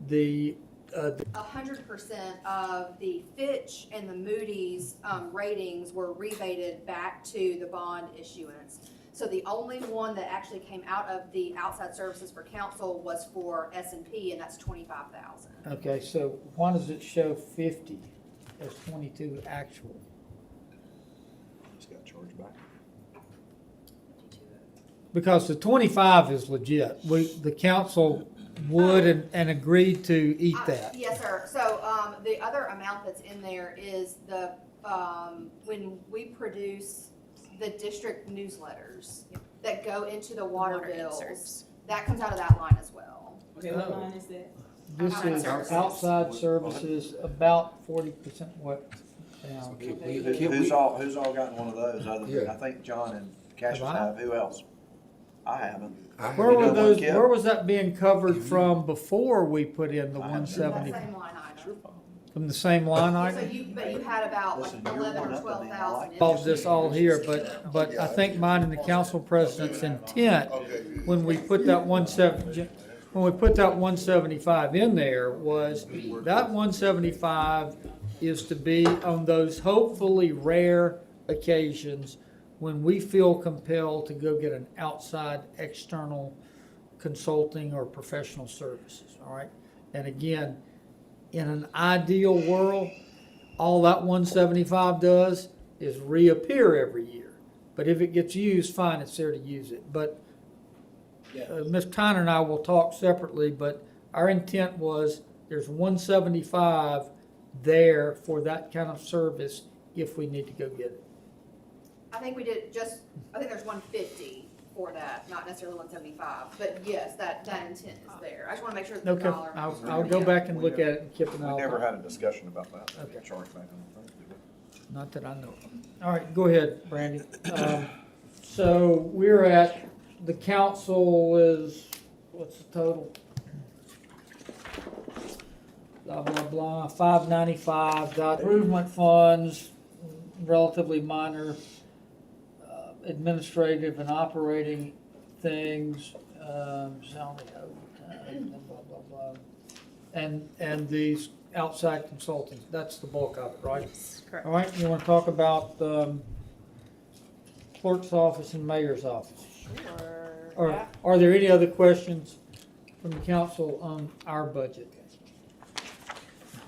the 100% of the Fitch and the Moody's ratings were rebated back to the bond issuance. So the only one that actually came out of the outside services for council was for S&P, and that's 25,000. Okay, so why does it show 50 as 22 actual? Just got charged back. Because the 25 is legit. The council would and agreed to eat that. Yes, sir. So the other amount that's in there is the, when we produce the district newsletters that go into the water bills, inserts. that comes out of that line as well. Okay, what line is that? This Outside is services. outside services, about 40% what down. Who's all gotten one of those other than, Yeah. I think John and Cassius Have I? have. Who else? I haven't. Where were done one, those, Kip? where was that being covered from before we put in the I haven't done That 170? same line item. From the same line So item? but you had about like Listen, you're 11 one or up on me. I 12,000. like in All there. this all here, but I think mine and the council president's intent when we put that 175 in there was that 175 is to be on those hopefully rare occasions when we feel compelled to go get an outside external consulting or professional services, all right? And again, in an ideal world, all that 175 does is reappear every year. But if it gets used, fine, it's there to use it. But Ms. Tyner and I will talk separately, but our intent was there's 175 there for that kind of service if we need to go get it. I think we did I think there's 150 for that, not necessarily 175. But yes, that intent is there. I just want to make sure that the Okay, dollar. I'll go back and look at it and Kip and We I'll. never had a discussion about that. Okay. Chargeback on the first, did we? Not that I know of. All right, go ahead, Brandy. So we're at, the council is, what's the total? Blah, blah, blah, 595, got improvement funds, relatively minor administrative and operating things, salary overtime, blah, blah, blah. And these outside consulting, that's the bulk of it, right? Correct. All right, you wanna talk about, clerk's office and mayor's office? Sure. Or are there any other questions from the council on our budget?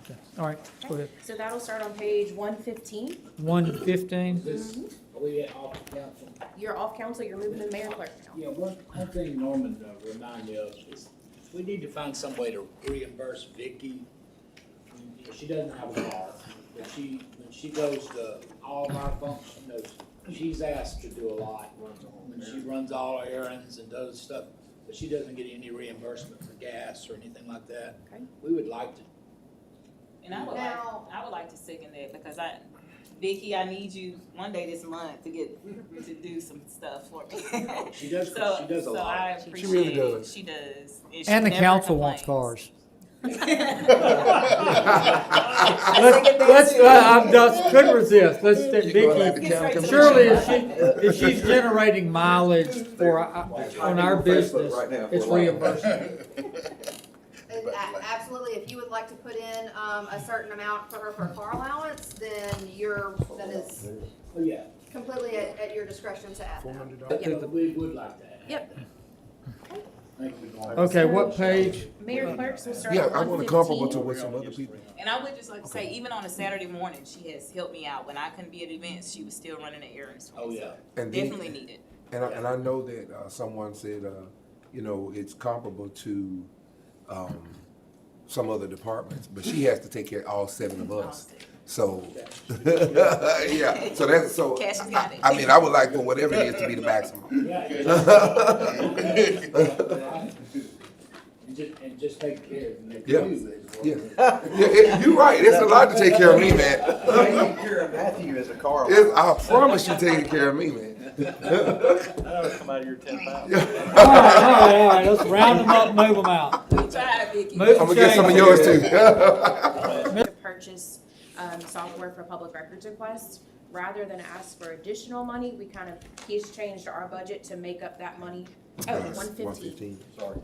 Okay. All right, go ahead. So that'll start on page 115. 115, This, are we off the council? You're off council, you're moving to the mayor clerk now. Yeah, one thing Norman reminded me of is we need to find some way to reimburse Vicky. She doesn't have a car, but when she goes to all of our functions, she's asked to do a lot. When she runs all errands and does stuff, but she doesn't get any reimbursement for gas or anything like that. Okay. We would like to. And I would Now- like to second that, because Vicky, I need you one day this month to do some stuff for me. She does So, a so lot. I She appreciate really it. does. She does. she and the never council wants complains. cars. I just couldn't resist, let's stick Vicky. Surely if she's generating mileage for, on our business, Right now, it's for a while. reimbursed. Absolutely, if you would like to put in a certain amount for her for car allowance, then that is Oh, yeah. completely at your discretion to add that. $400. We would like that. Yep. Thank you, Norman. Okay, what page? Mayor clerks will start Yeah, at I want 115. to comparable to what some other people. And I would just like to say, even on a Saturday morning, she has helped me out. When I couldn't be at events, she was still running the errands for Oh, me. yeah. And then- Definitely need it. And I know that someone said, it's comparable to some other departments, but she has to take care of all 7 of us. So, yeah, so that's, so, Cash has got it. I mean, I would like for whatever it is to be the maximum. Yeah. And just take care of them. Yeah. Yeah, you're right, it's a lot to take care of me, man. Taking care of Matthew as a car. I promise you taking care of me, man. That'll come out of your 10,000. All right, let's round them up, move them out. We tried, Vicky. Move I'm gonna get some of yours too. To purchase software for public records requests. Rather than ask for additional money, he's changed our budget to make up that money. Oh, 115. Sorry, my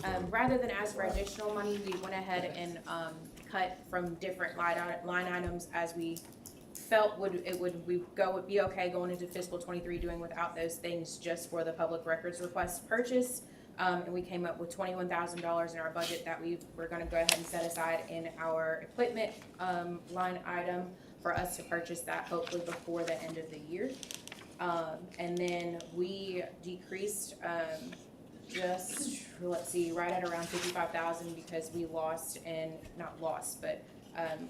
bad. Rather than ask for additional money, we went ahead and cut from different line items as we felt would be okay going into fiscal 23 doing without those things just for the public records request purchase. And we came up with $21,000 in our budget that we're gonna go ahead and set aside in our equipment line item for us to purchase that hopefully before the end of the year. And then we decreased right at around 55,000 because we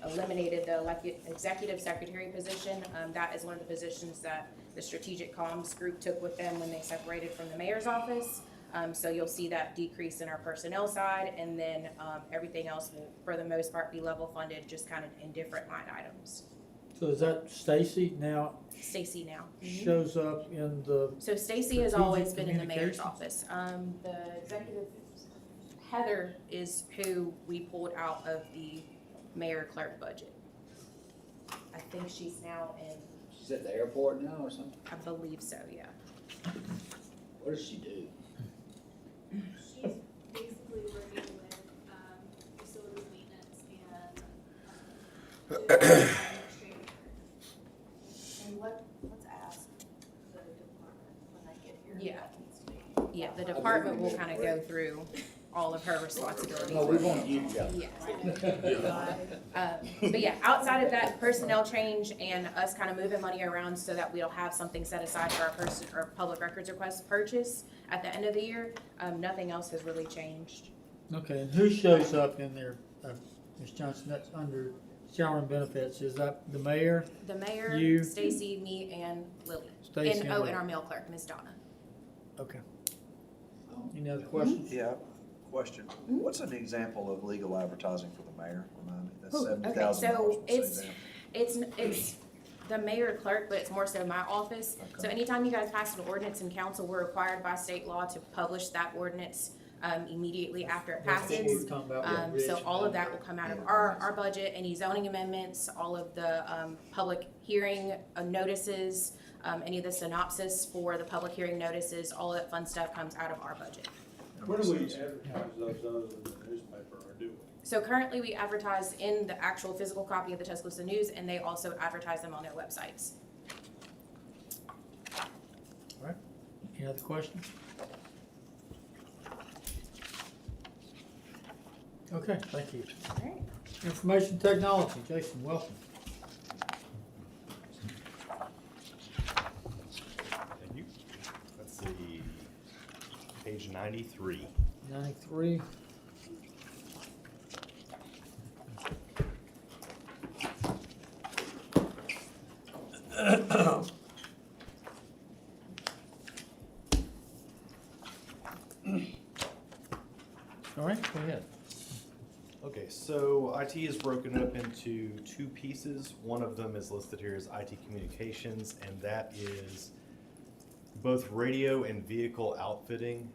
eliminated the executive secretary position. That is one of the positions that the strategic comms group took with them when they separated from the mayor's office. So you'll see that decrease in our personnel side, and then everything else will, for the most part, be level funded, just kind of in different line items. So is that Stacy now Stacy now. shows up in the, So Stacy has Strategic always been in the mayor's communications? office. The executive, Heather is who we pulled out of the mayor clerk budget. I think she's now in, She's at the airport now or something? I believe so, yeah. What does she do? She's basically working with, facilities maintenance and, administrative. And let's ask the department when they get here. Yeah. That needs to be- Yeah, the department will kind of go through all of her responsibilities. No, we want you to go. Yeah. But yeah, outside of that personnel change and us kind of moving money around so that we'll have something set aside for our public records request purchase at the end of the year, nothing else has really changed. okay, and who shows up in there, Ms. Johnson, that's under salary and benefits, is that the mayor? The mayor, You. Stacy, me, and Lily. Stacy And Lily. and our mail clerk, Ms. Donna. Okay. Any other questions? Yeah, question. What's an example of legal advertising for the mayor? Remind me, that's Ooh, $70,000. okay, so We'll say it's- that. It's the mayor clerk, but it's more so my office. So Okay. anytime you guys pass an ordinance in council, we're required by state law to publish that ordinance immediately after it That's what we passes. were talking about with So Rich. all of that will come out of our budget, any zoning amendments, all of the public hearing notices, any of the synopsis for the public hearing notices, all that fun stuff comes out of our budget. Where do we advertise those other than the newspaper, or do we? So currently, we advertise in the actual physical copy of the Tuscaloosa News, and they also advertise them on their websites. All right. Any other questions? Okay, thank you. All right. Information technology, Jason, welcome. Thank you. Let's see, page 93. 93. All right, go ahead. Okay, so IT is broken up into two pieces. One of them is listed here as IT communications, and that is both radio and vehicle outfitting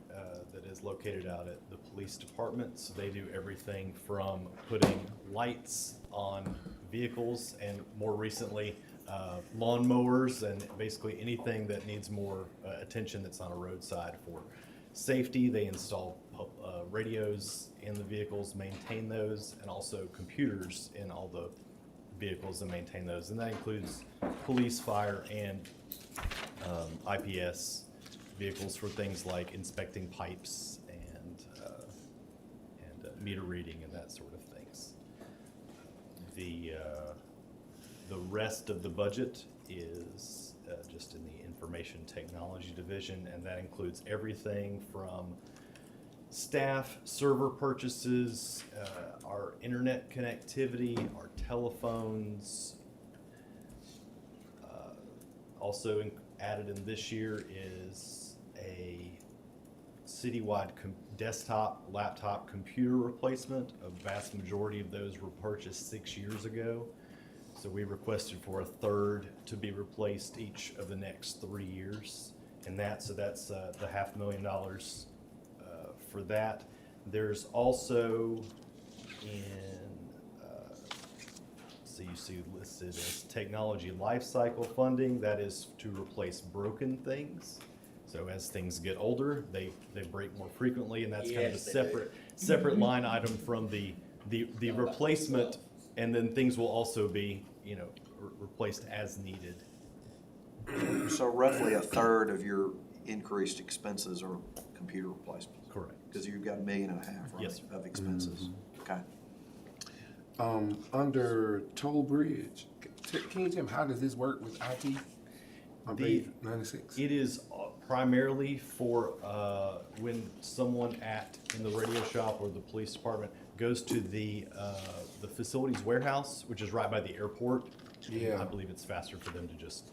that is located out at the police department. So they do everything from putting lights on vehicles and more recently lawn mowers and basically anything that needs more attention that's on a roadside for safety. They install radios in the vehicles, maintain those, and also computers in all the vehicles and maintain those. And that includes police, fire, and IPS vehicles for things like inspecting pipes and meter reading and that sort of things. The rest of the budget is just in the information technology division, and that includes everything from staff, server purchases, our internet connectivity, our telephones. Also added in this year is a citywide desktop, laptop computer replacement. A vast majority of those were purchased 6 years ago. So we requested for a third to be replaced each of the next 3 years. And that's the $500,000 for that. There's also so you see listed as technology lifecycle funding. That is to replace broken things. So as things get older, they break more frequently, and that's kind of a separate line item from the replacement. And then things will also be, replaced as needed. So roughly a third of your increased expenses are computer replacements? Correct. Because you've got $1.5 million, right? Yes, sir. Of expenses. Okay. Under Toll Bridge, can you tell me how does this work with IT? On page 96. It is primarily for when someone in the radio shop or the police department goes to the facilities warehouse, which is right by the airport. Yeah. I believe it's faster for them to just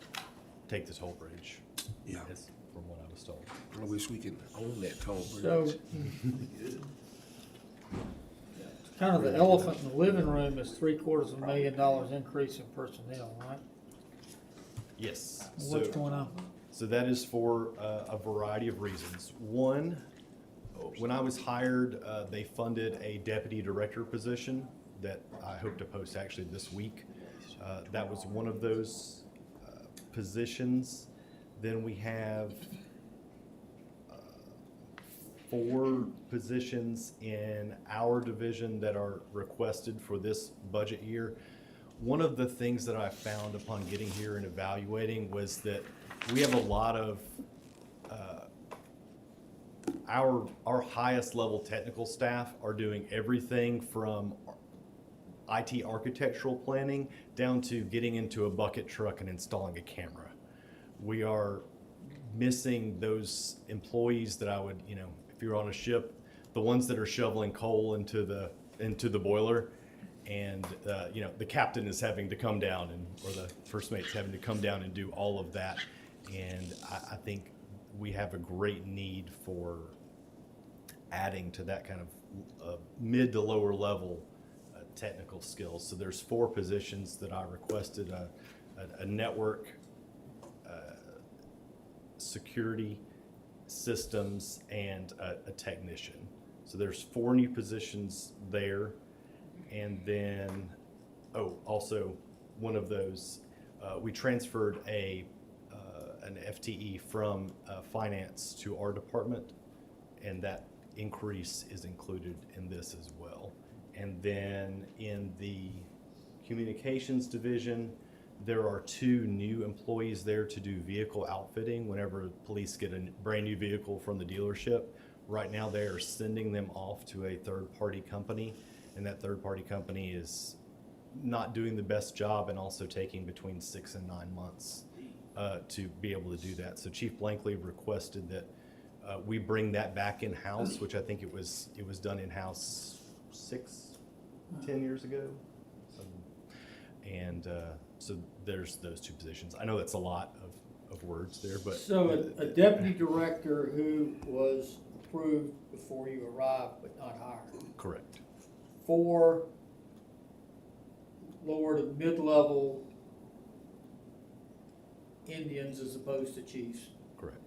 take the toll bridge. Yeah. Is from what I was told. I wish we could own that Toll Bridge. So, kind of the elephant in the living room is $750,000 increase in personnel, right? Yes. What's going on? So that is for a variety of reasons. One, when I was hired, they funded a deputy director position that I hope to post actually this week. That was one of those positions. Then we have 4 positions in our division that are requested for this budget year. One of the things that I found upon getting here and evaluating was that we have a lot of our highest level technical staff are doing everything from IT architectural planning down to getting into a bucket truck and installing a camera. We are missing those employees that I would, if you're on a ship, the ones that are shoveling coal into the boiler, and the captain is having to come down or the first mate's having to come down and do all of that. And I think we have a great need for adding to that kind of mid to lower level technical skills. So there's 4 positions that I requested, a network, security systems, and a technician. So there's 4 new positions there. And then, also one of those, we transferred an FTE from finance to our department, and that increase is included in this as well. And then in the communications division, there are 2 new employees there to do vehicle outfitting whenever police get a brand new vehicle from the dealership. Right now, they are sending them off to a third-party company, and that third-party company is not doing the best job and also taking between 6 and 9 months to be able to do that. So Chief Blankley requested that we bring that back in-house, which I think it was done in-house 10 years ago. So there's those 2 positions. I know that's a lot of words there, but. So a deputy director who was approved before you arrived but not hired. Correct. 4 lower to mid-level Indians as opposed to chiefs. Correct.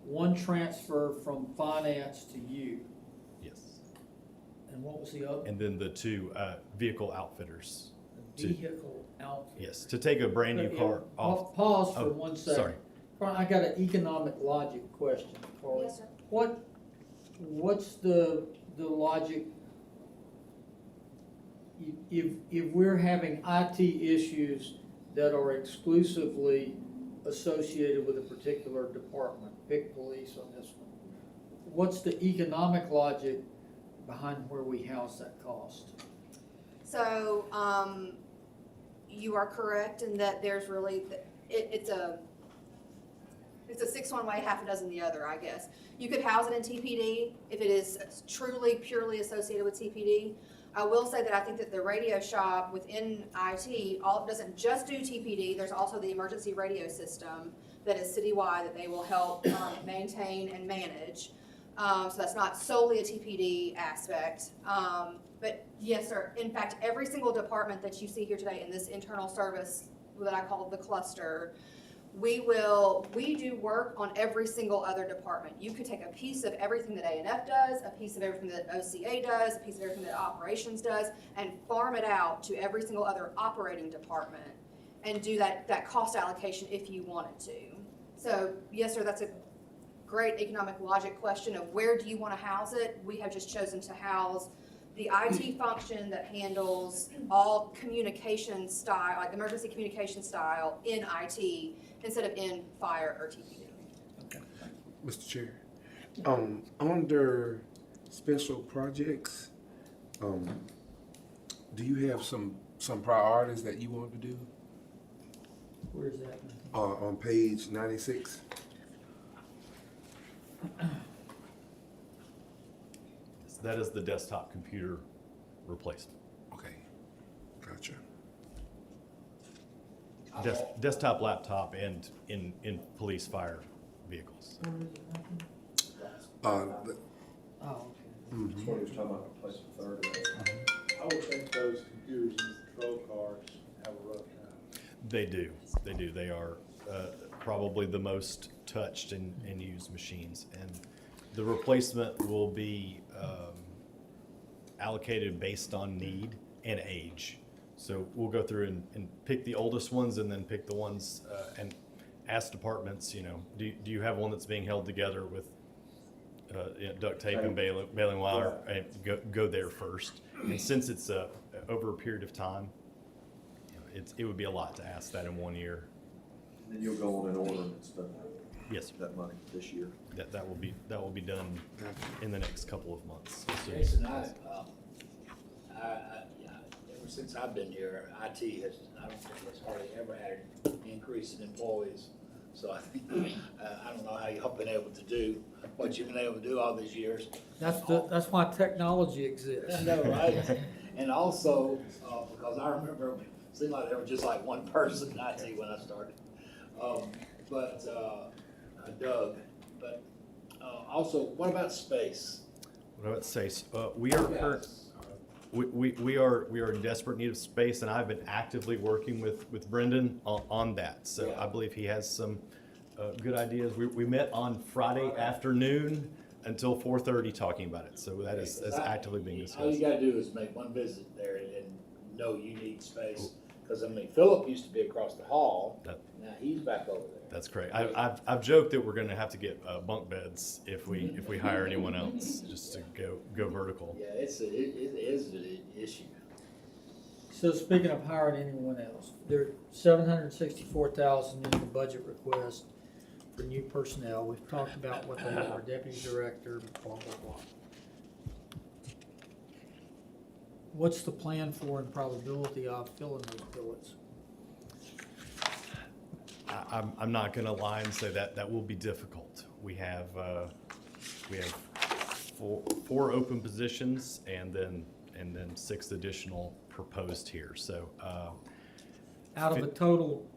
1 transfer from finance to you. Yes. And what was the other? And then the 2 vehicle outfitters. Vehicle outfit. Yes, to take a brand new car off. Pause for Oh, 1 second. sorry. I got an economic logic question, Carly. Yes, sir. What's the logic? If we're having IT issues that are exclusively associated with a particular department, pick police on this one, what's the economic logic behind where we house that cost? So, you are correct in that there's really, it's a 6 one way, half a dozen the other, I guess. You could house it in TPD if it is truly purely associated with TPD. I will say that I think that the radio shop within IT doesn't just do TPD. There's also the emergency radio system that is citywide that they will help maintain and manage. So that's not solely a TPD aspect. But yes, sir. In fact, every single department that you see here today in this internal service that I call the cluster, we do work on every single other department. You could take a piece of everything that A&F does, a piece of everything that OCA does, a piece of everything that operations does, and farm it out to every single other operating department and do that cost allocation if you wanted to. So yes, sir, that's a great economic logic question of where do you want to house it. We have just chosen to house the IT function that handles all communication style, like emergency communication style in IT instead of in fire or TPD. Mr. Chair, under special projects, do you have some priorities that you want to do? Where's that? On page 96? That is the desktop computer replacement. Okay, gotcha. Desktop, laptop, and in police fire vehicles. Oh, okay. That's what he was talking about, replacing a third of that. I would think those computers and control cards have a rough time. They do. They are probably the most touched and used machines. And the replacement will be allocated based on need and age. So we'll go through and pick the oldest ones and then pick the ones and ask departments, do you have one that's being held together with duct tape and baling wire, and go there first. And since it's over a period of time, it would be a lot to ask that in 1 year. And then you'll go on and order and spend Yes, that money this year. that will be done in the next couple of months. Jason, ever since I've been here, IT has, I don't think it's hardly ever had an increase in employees. So I think, I don't know how y'all been able to do what you've been able to do all these years. That's why technology exists. I know, right? And also, because I remember, it seemed like there was just like one person in IT when I started. Doug, but, also, what about space? What I would say, we are current, we are in desperate need of space, and I've been actively working with Brendan on that. So Yeah. I believe he has some good ideas. We met on Friday afternoon until 4:30 talking about it. So that's actively being All you discussed. gotta do is make one visit there and know you need space. Cause I mean, Philip used to be across the hall, That- now he's back over there. That's correct. I've joked that we're going to have to get bunk beds if we hire anyone else, just to go vertical. Yeah, it is an issue. So speaking of hiring anyone else, there, $764,000 in the budget request for new personnel. We've talked about what they are, deputy director, blah, blah, blah. What's the plan for and probability of filling those billets? I'm not going to lie and say that will be difficult. We have four open positions and then 6 additional proposed here. So Out of a total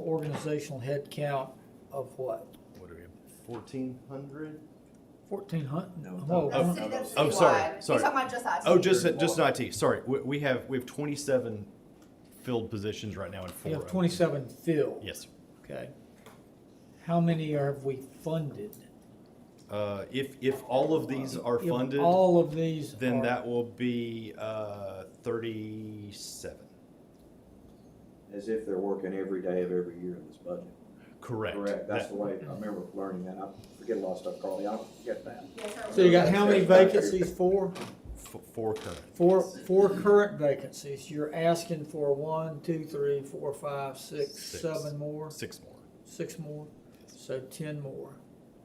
organizational head count of what? what do we have? 1,400? 1,400? No. Whoa, That's, huh? that's Oh, sorry, citywide. sorry. You're talking about just IT. Oh, just in IT. Sorry, we have 27 filled positions right now in 4. You have 27 filled. Yes, sir. Okay. How many have we funded? If all of these are If funded, all of these then are- that will be 37. As if they're working every day of every year in this budget. Correct. Correct, that's That- the way, I remember learning that, I forget a lot of stuff, Carly, I forget that. Yes, sir. So you got how many vacancies? Four? 4 current. Four current vacancies. You're asking for 1, 2, 3, 4, 5, 6, 7 more? 6 more. 6 more? So 10 more.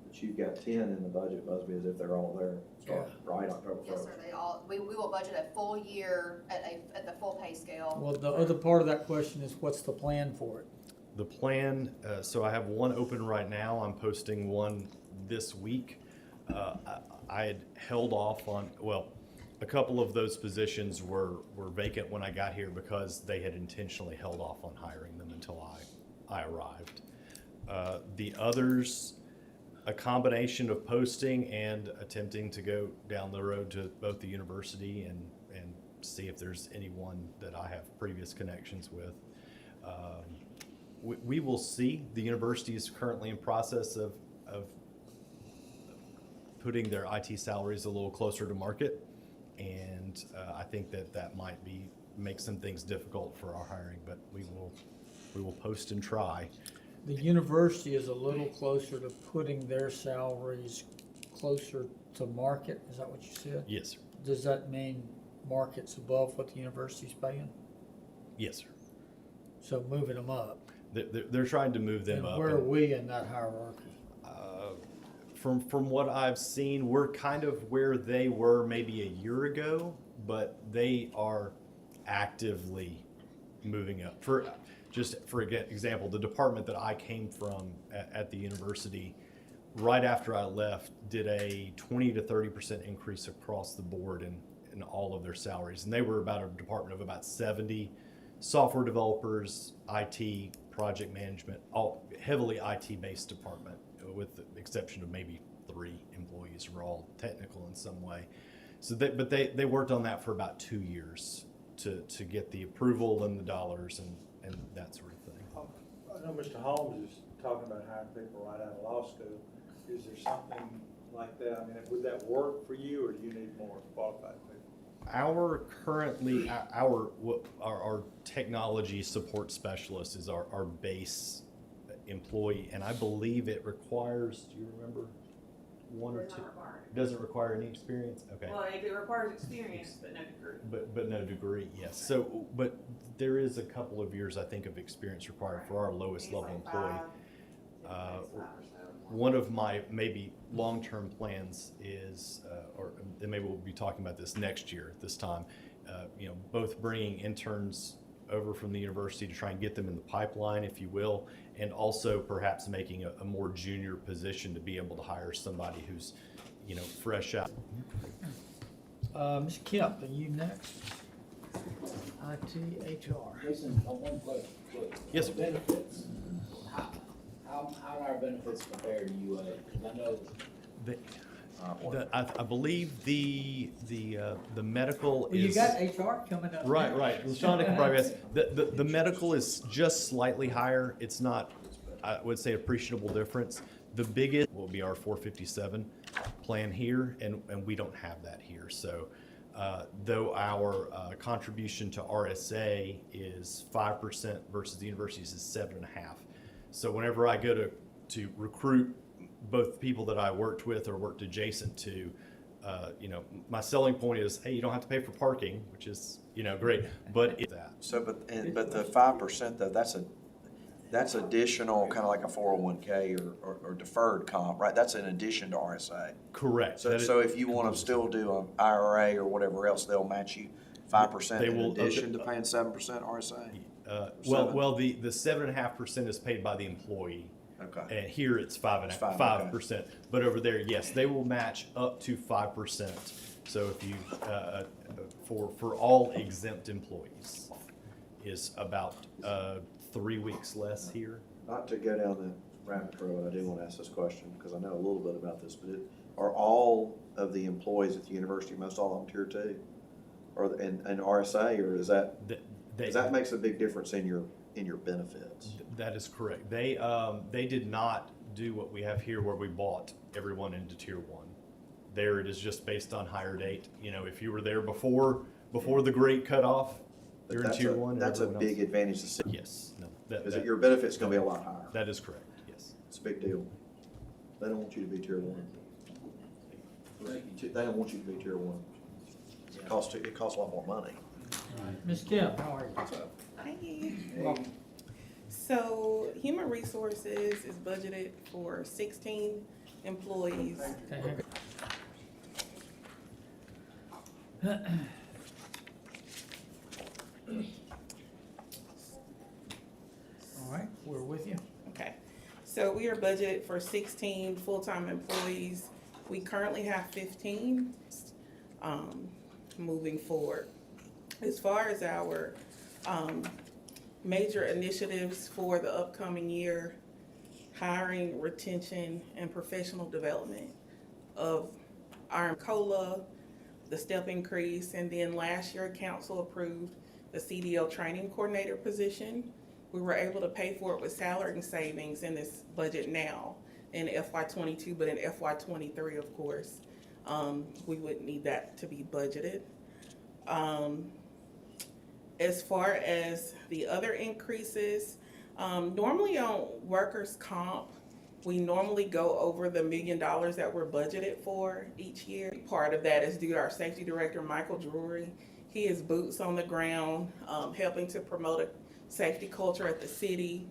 But you've got 10 in the budget, Busby, as if they're all there, start, right, October Yes, first. sir, they all, we will budget a full year at the full pay scale. Well, the other part of that question is what's the plan for it? The plan, so I have one open right now. I'm posting one this week. I had held off on, well, a couple of those positions were vacant when I got here because they had intentionally held off on hiring them until I arrived. The others, a combination of posting and attempting to go down the road to both the university and see if there's anyone that I have previous connections with. We will see. The university is currently in process of putting their IT salaries a little closer to market, and I think that might make some things difficult for our hiring, but we will post and try. The university is a little closer to putting their salaries closer to market, is that what you said? Yes, sir. Does that mean market's above what the university's paying? Yes, sir. So moving them up. They're trying to move them And up. where are we in that hierarchy? From what I've seen, we're kind of where they were maybe a year ago, but they are actively moving up. For example, the department that I came from at the university, right after I left, did a 20 to 30% increase across the board in all of their salaries. And they were about a department of about 70 software developers, IT, project management, all heavily IT-based department, with the exception of maybe 3 employees who were all technical in some way. So they worked on that for about 2 years to get the approval and the dollars and that sort of thing. I know Mr. Holmes is talking about hiring people right out of law school. Is there something like that? I mean, would that work for you, or do you need more qualified people? Our technology support specialist is our base employee, and I believe it requires, do you remember, 1 or 2? Doesn't require any experience? Okay. Well, it requires experience, but no degree. But no degree, yes. So, but there is a couple of years, I think, of experience required for our lowest level employee. One of my maybe long-term plans is, or maybe we'll be talking about this next year at this time, both bringing interns over from the university to try and get them in the pipeline, if you will, and also perhaps making a more junior position to be able to hire somebody who's, fresh out. Ms. Kemp, are you next? IT, HR. Listen, one question, please. Yes, sir. Benefits. How are our benefits benefits compared to UA? Cause I know, I believe the medical Well, you is. got HR coming up. Right, next. right. LaShonda can probably ask. The medical is just slightly higher. It's not, I would say, appreciable difference. The biggest will be our 457 plan here, and we don't have that here. So, though our contribution to RSA is 5% versus the university's is 7.5%. So whenever I go to recruit both people that I worked with or worked adjacent to, you know, my selling point is, hey, you don't have to pay for parking, which is, you know, great, but it's that. So, but the 5% though, that's additional, kind of like a 401k or deferred comp, right? That's in addition to RSA. Correct. So, That is- so if you want to still do an IRA or whatever else, they'll match you 5% They in will- addition to paying 7% RSA? Well, the 7.5% is paid by the employee. Okay. And here it's It's five, okay. 5%. But over there, yes, they will match up to 5%. So if you, for all exempt employees, is about 3 weeks less here. Not to go down the rabbit trail, but I do want to ask this question because I know a little bit about this, but are all of the employees at the university, most all of them tier 2? Or, and RSA, or is that, because that makes a big difference in your benefits? That is correct. They did not do what we have here where we bought everyone into tier 1. There it is just based on hire date. You know, if you were there before the great cutoff, But you're in tier 1. and That's a everyone else- big advantage to see, Yes, no, because your benefit's going to be a lot higher. that is correct, yes. It's a big deal. They don't want you to be tier 1. They don't want you to be tier 1. It costs a lot more money. Ms. Kim, how are you? Hi. So, Human Resources is budgeted for 16 employees. Okay, hang on. All right, we're with you. Okay, so we are budgeted for 16 full-time employees. We currently have 15, moving forward. As far as our, major initiatives for the upcoming year, hiring, retention, and professional development of our COLA, the step increase, and then last year, council approved the CDL training coordinator position. We were able to pay for it with salary and savings in this budget now in FY '22, but in FY '23, of course, we would need that to be budgeted. As far as the other increases, normally on workers' comp, we normally go over the $1 million that we're budgeted for each year. Part of that is due to our safety director, Michael Drury. He is boots on the ground, helping to promote a safety culture at the city.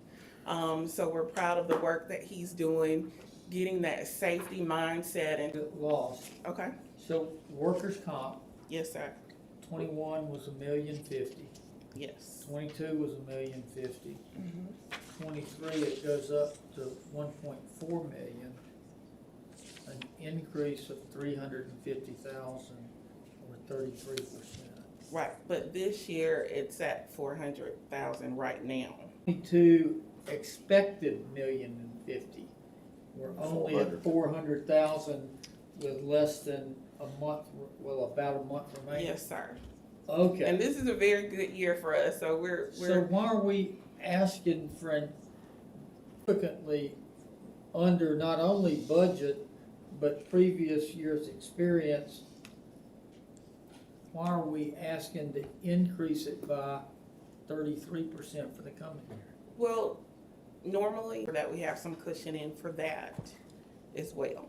So we're proud of the work that he's doing, getting that safety mindset and, Lost. okay? So workers' comp, Yes, sir. 21 was $1,050,000. Yes. 22 was $1,050,000. 23, it goes up to 1.4 million, an increase of 350,000 or 33%. Right, but this year it's at 400,000 right now. 22 expected $1,050,000. We're only at 400,000 with less than a month, well, about a month remaining. Yes, sir. Okay. And this is a very good year for us, so So why are we asking for significantly under not only budget, but previous year's experience? Why are we asking to increase it by 33% for the coming year? well, normally that we have some cushion in for that as well.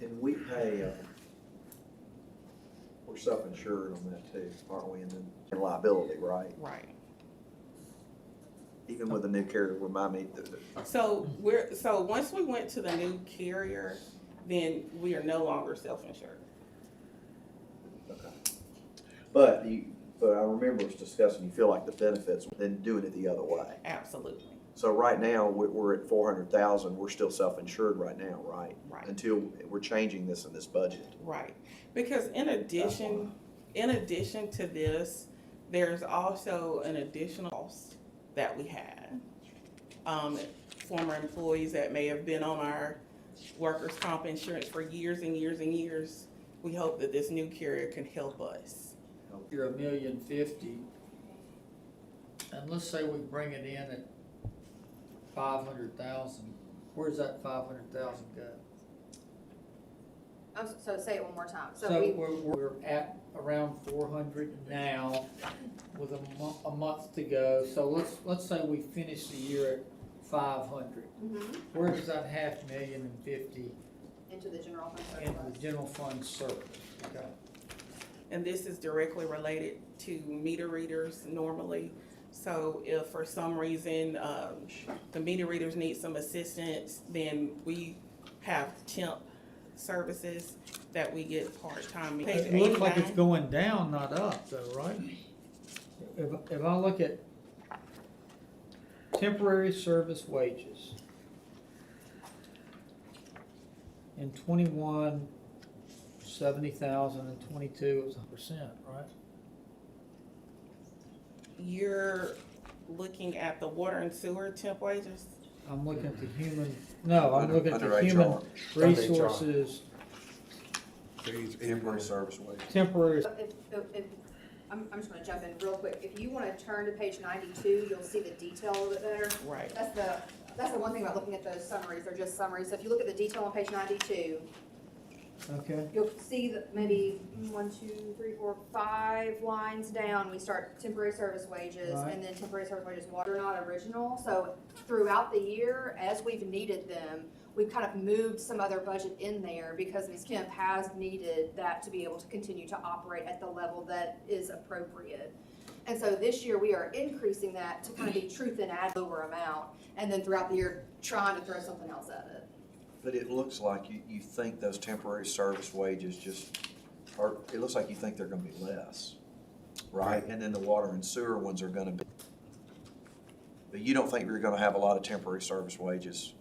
And we pay, we're self-insured on that too, aren't we? And then liability, right? Right. Even with the new carrier, remind me, So once we went to the new carrier, then we are no longer self-insured. but I remember us discussing, you feel like the benefits than doing it the other way. Absolutely. So right now, we're at 400,000, we're still self-insured right now, right? Right. Until we're changing this in this budget. Right, because in addition to this, There's also an additional cost that we had. Former employees that may have been on our workers' comp insurance for years and years and years, we hope that this new carrier can help us. You're $1,050,000, and let's say we bring it in at 500,000, where's that 500,000 go? So say it one more time. So So we, we're at around 400 now, with a month to go, so let's say we finish the year at 500. Mhm. Where does that $500,050 into the general fund into the surplus. general fund surplus? Okay. And this is directly related to meter readers normally. So if for some reason, the meter readers need some assistance, then we have temp services that we get part-time. Page It looks like it's 89. going down, not up though, right? If I look at temporary service wages, in 21, 70,000, and 22, it was 100%, right? You're looking at the water and sewer temp wages? I'm looking at the I'm looking at Under the human HR. resources, Temporary service wages. temporary, If, I'm just gonna jump in real quick. If you wanna turn to page 92, you'll see the detail a little bit better. Right. That's the one thing about looking at those summaries, they're just summaries. So if you look at the detail on page 92, okay? you'll see that maybe 1, 2, 3, 4, 5 lines down, we start temporary service wages, Right. and then temporary service wages, water not original. So throughout the year, as we've needed them, we've kind of moved some other budget in there because Ms. Kemp has needed that to be able to continue to operate at the level that is appropriate. And so this year, we are increasing that to kind of be truth and add lower amount, and then throughout the year, trying to throw something else at it. But it looks like you think those temporary service wages it looks like you think they're gonna be less, right? And then the water and sewer ones are gonna be. But you don't think we're gonna have a lot of temporary service wages,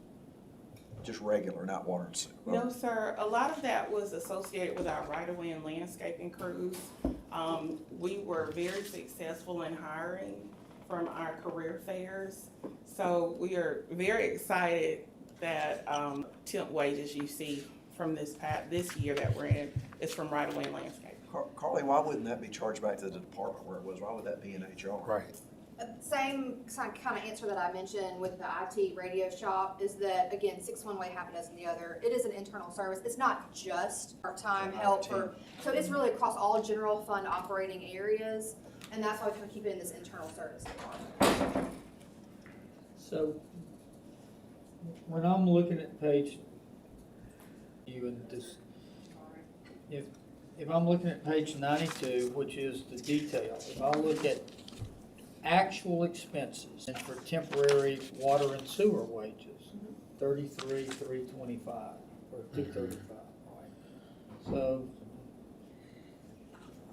just regular, not water and sewer? No, sir. A lot of that was associated with our right-of-way and landscaping crews. We were very successful in hiring from our career fairs. So we are very excited that, temp wages you see from this year that we're in is from right-of-way and landscaping. Carly, why wouldn't that be charged back to the department where it was? Why would that be in HR? Right. Same kind of answer that I mentioned with the IT radio shop is that, again, 6 one way, half a dozen the other. It is an internal service. It's not just part-time help so it's really across all general fund operating areas, and that's why we kind of keep it in this internal service department. So, when I'm looking at page, if I'm looking at page 92, which is the detail, if I look at actual expenses and for temporary water and sewer wages, 33,325 or 235, right? So,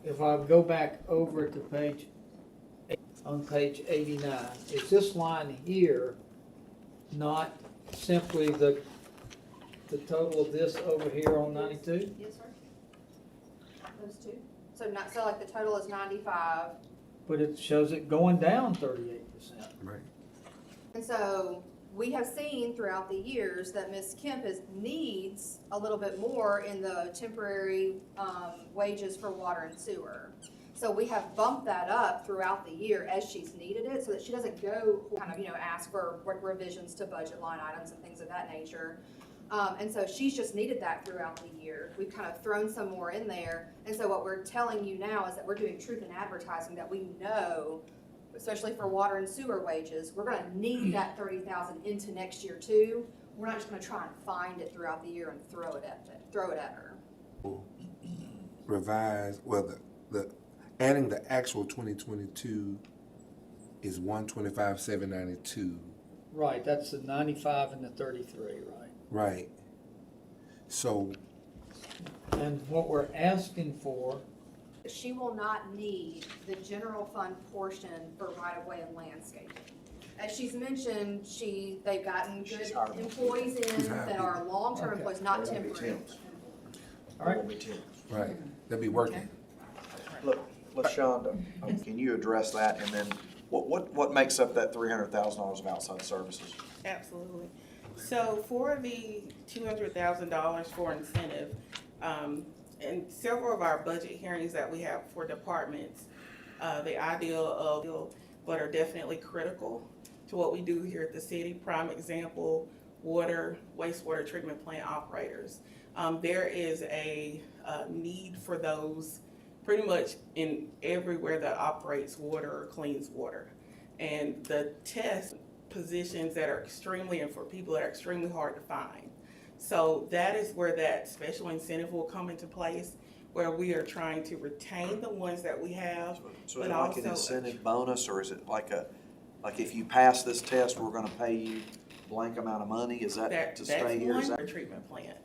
if I go back over to on page 89, is this line here not simply the total of this over here on 92? Yes, sir. Those two. So like the total is 95. But it shows it going down 38%. Right. And so we have seen throughout the years that Ms. Kemp needs a little bit more in the temporary wages for water and sewer. So we have bumped that up throughout the year as she's needed it, so that she doesn't go kind of, ask for revisions to budget line items and things of that nature. And so she's just needed that throughout the year. We've kind of thrown some more in there. And so what we're telling you now is that we're doing truth in advertising, that we know, especially for water and sewer wages, we're gonna need that 30,000 into next year too. We're not just gonna try and find it throughout the year and throw it at her. Revised, well, the adding the actual 2022 is 125,792. Right, that's the 95 and the 33, right? Right. So, And what we're asking for, She will not need the general fund portion for right-of-way and landscaping. As she's mentioned, they've gotten good She's hired employees in that are long-term Okay. employees, not They won't be temporary. temps. all right, Won't be temps. right, they'll be working. Look, LaShonda, can you address that, and then what makes up that $300,000 of outside services? Absolutely. So for the $200,000 for incentive, in several of our budget hearings that we have for departments, the ideal of, but are definitely critical to what we do here at the city. Prime example, wastewater treatment plant operators. There is a need for those pretty much in everywhere that operates water or cleans water. And the test positions that are extremely, and for people that are extremely hard to find. So that is where that special incentive will come into place, where we are trying to retain the ones that we have. So is but it like an also- incentive bonus, or is it like if you pass this test, we're gonna pay you blank amount of money? Is that to stay here? Is That's that? one treatment plant.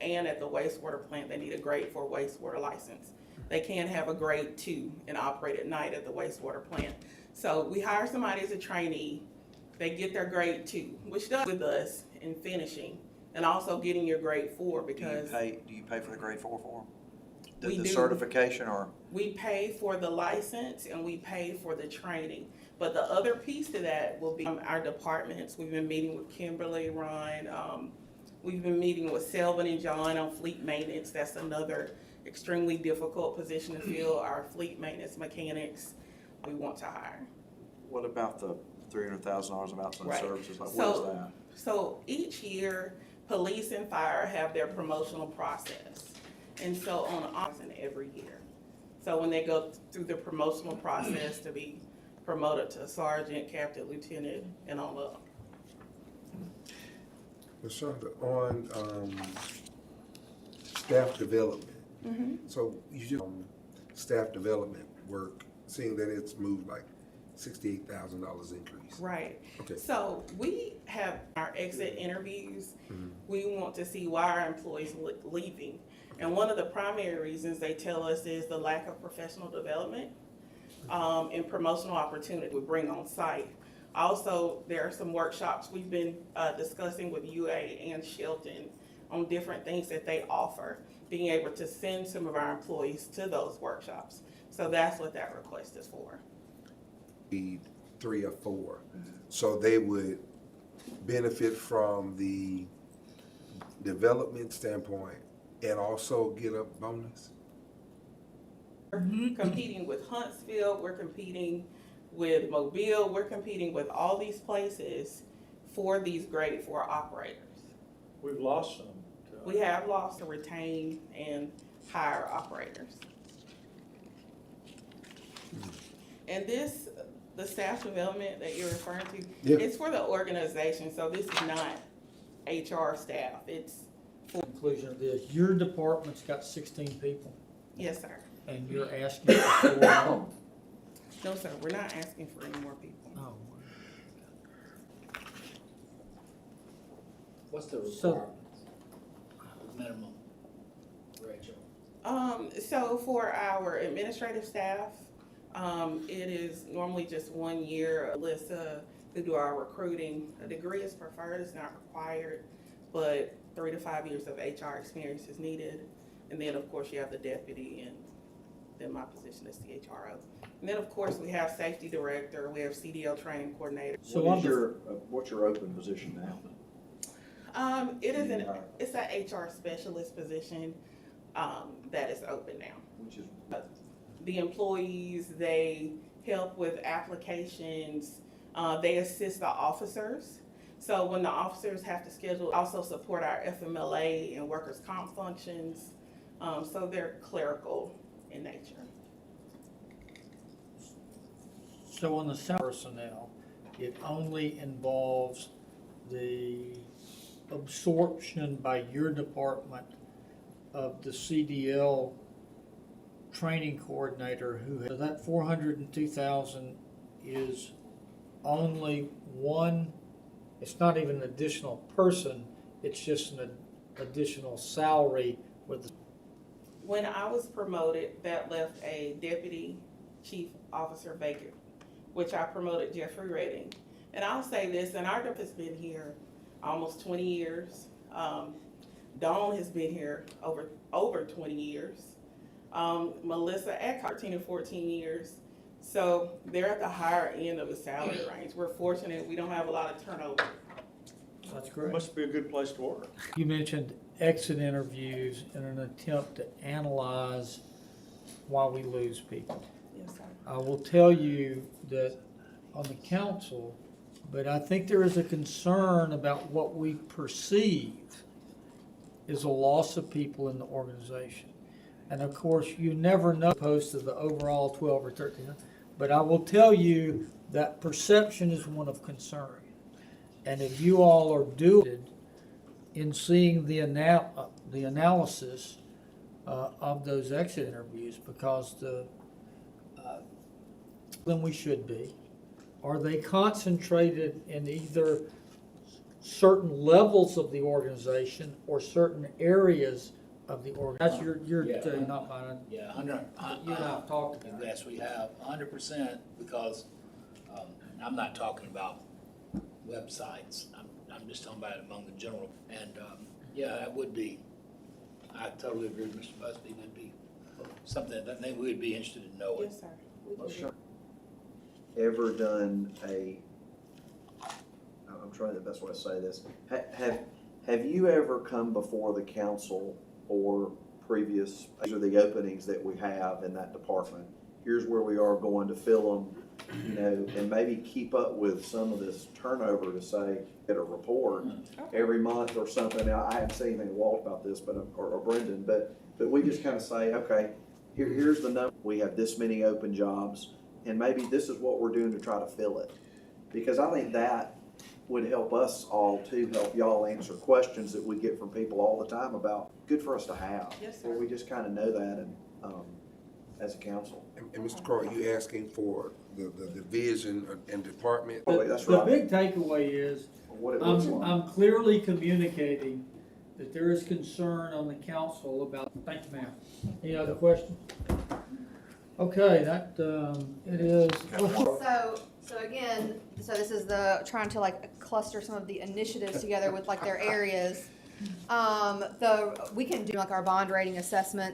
And at the wastewater plant, they need a grade 4 wastewater license. They can't have a grade 2 and operate at night at the wastewater plant. So we hire somebody as a trainee, they get their grade 2, which does with us in finishing, and also getting your grade 4 because Do you pay for the grade 4 for them? We The do. certification, or? we pay for the license and we pay for the training. But the other piece to that will be our departments. We've been meeting with Kimberly, Ron, we've been meeting with Selvin and John on fleet maintenance. That's another extremely difficult position to fill. Our fleet maintenance mechanics, we want to hire. What about the $300,000 of outside Right. services? Like, what So- is that? So each year, police and fire have their promotional process. And so every year. So when they go through the promotional process to be promoted to sergeant, captain, lieutenant, and on up. LaShonda, on staff development, so you just, staff development work, seeing that it's moved like $68,000 increase. Right. Okay. So we have our exit interviews. We want to see why our employees leaving. And one of the primary reasons they tell us is the lack of professional development and promotional opportunity we bring on site. Also, there are some workshops we've been discussing with UA and Shelton on different things that they offer, being able to send some of our employees to those workshops. So that's what that request is for. 3 or 4. So they would benefit from the development standpoint and also get a bonus? We're competing with Huntsville, we're competing with Mobile, we're competing with all these places for these grade 4 operators. We've lost some. We have lost to retain and hire operators. And this, the staff development that you're referring to, Yeah. it's for the organization, so this is not HR staff, it's, Conclusion of this, your department's got 16 people, yes, sir. and you're asking for 4 more. No, sir, we're not asking for any more people. Oh, What's the So- requirements? The minimum, Rachel? So for our administrative staff, it is normally just 1 year. Alyssa, who do our recruiting, a degree is preferred, it's not required, but 3 to 5 years of HR experience is needed. And then, of course, you have the deputy, and then my position is CHRO. And then, of course, we have safety director, we have CDL training coordinator. So What on is the- what's your open position now? It's a HR specialist position, that is open now. Which is, The employees, they help with applications, they assist the officers. So when the officers have to schedule, also support our FMLA and workers' comp functions. So they're clerical in nature. So on the salary personnel, it only involves the absorption by your department of the CDL training coordinator so that 402,000 is only one, it's not even an additional person, it's just an additional salary with the When I was promoted, that left a deputy chief officer vacant, which I promoted Jeffrey Redding. And I'll say this, and our department's been here almost 20 years. Dawn has been here over 20 years. Melissa at 13 and 14 years. So they're at the higher end of the salary range. We're fortunate, we don't have a lot of turnover. That's great. Must be a good place to work. You mentioned exit interviews in an attempt to analyze why we lose people. Yes, sir. I will tell you that on the council, but I think there is a concern about what we perceive is a loss of people in the organization. And of course, you never know opposed to the overall 12 or 13, but I will tell you that perception is one of concern. And if you all are doing in seeing the analysis of those exit interviews, because than we should be, are they concentrated in either certain levels of the organization or certain areas of the org? That's your Yeah. not mine. Yeah, You and I have talked about it. yes, we have 100% because, I'm not talking about websites. I'm just talking about it among the general. And, yeah, that would be, I totally agree with Mr. Busby. That'd be something that they would be interested in knowing. Yes, sir. We can do Ever done I'm trying the best way to say this. Have you ever come before the council or previous, these are the openings that we have in that department? Here's where we are going to fill them, you know, and maybe keep up with some of this turnover to say, get a report every month or something. Now, I haven't seen anything to Walt about this, but, or Brendan, but we just kind of say, okay, here's the number. We have this many open jobs, and maybe this is what we're doing to try to fill it. Because I think that would help us all to help y'all answer questions that we get from people all the time about, good for us to have. Yes, sir. Where we just kind of know that and, as a council. And Mr. Carl, you asking for the division and department? Oh, that's The right. big takeaway is, What it looks like. I'm clearly communicating that there is concern on the council about, thank you, ma'am. Any other questions? Okay, that, it is. So again, so this is trying to like cluster some of the initiatives together with like their areas. We can do like our bond rating assessments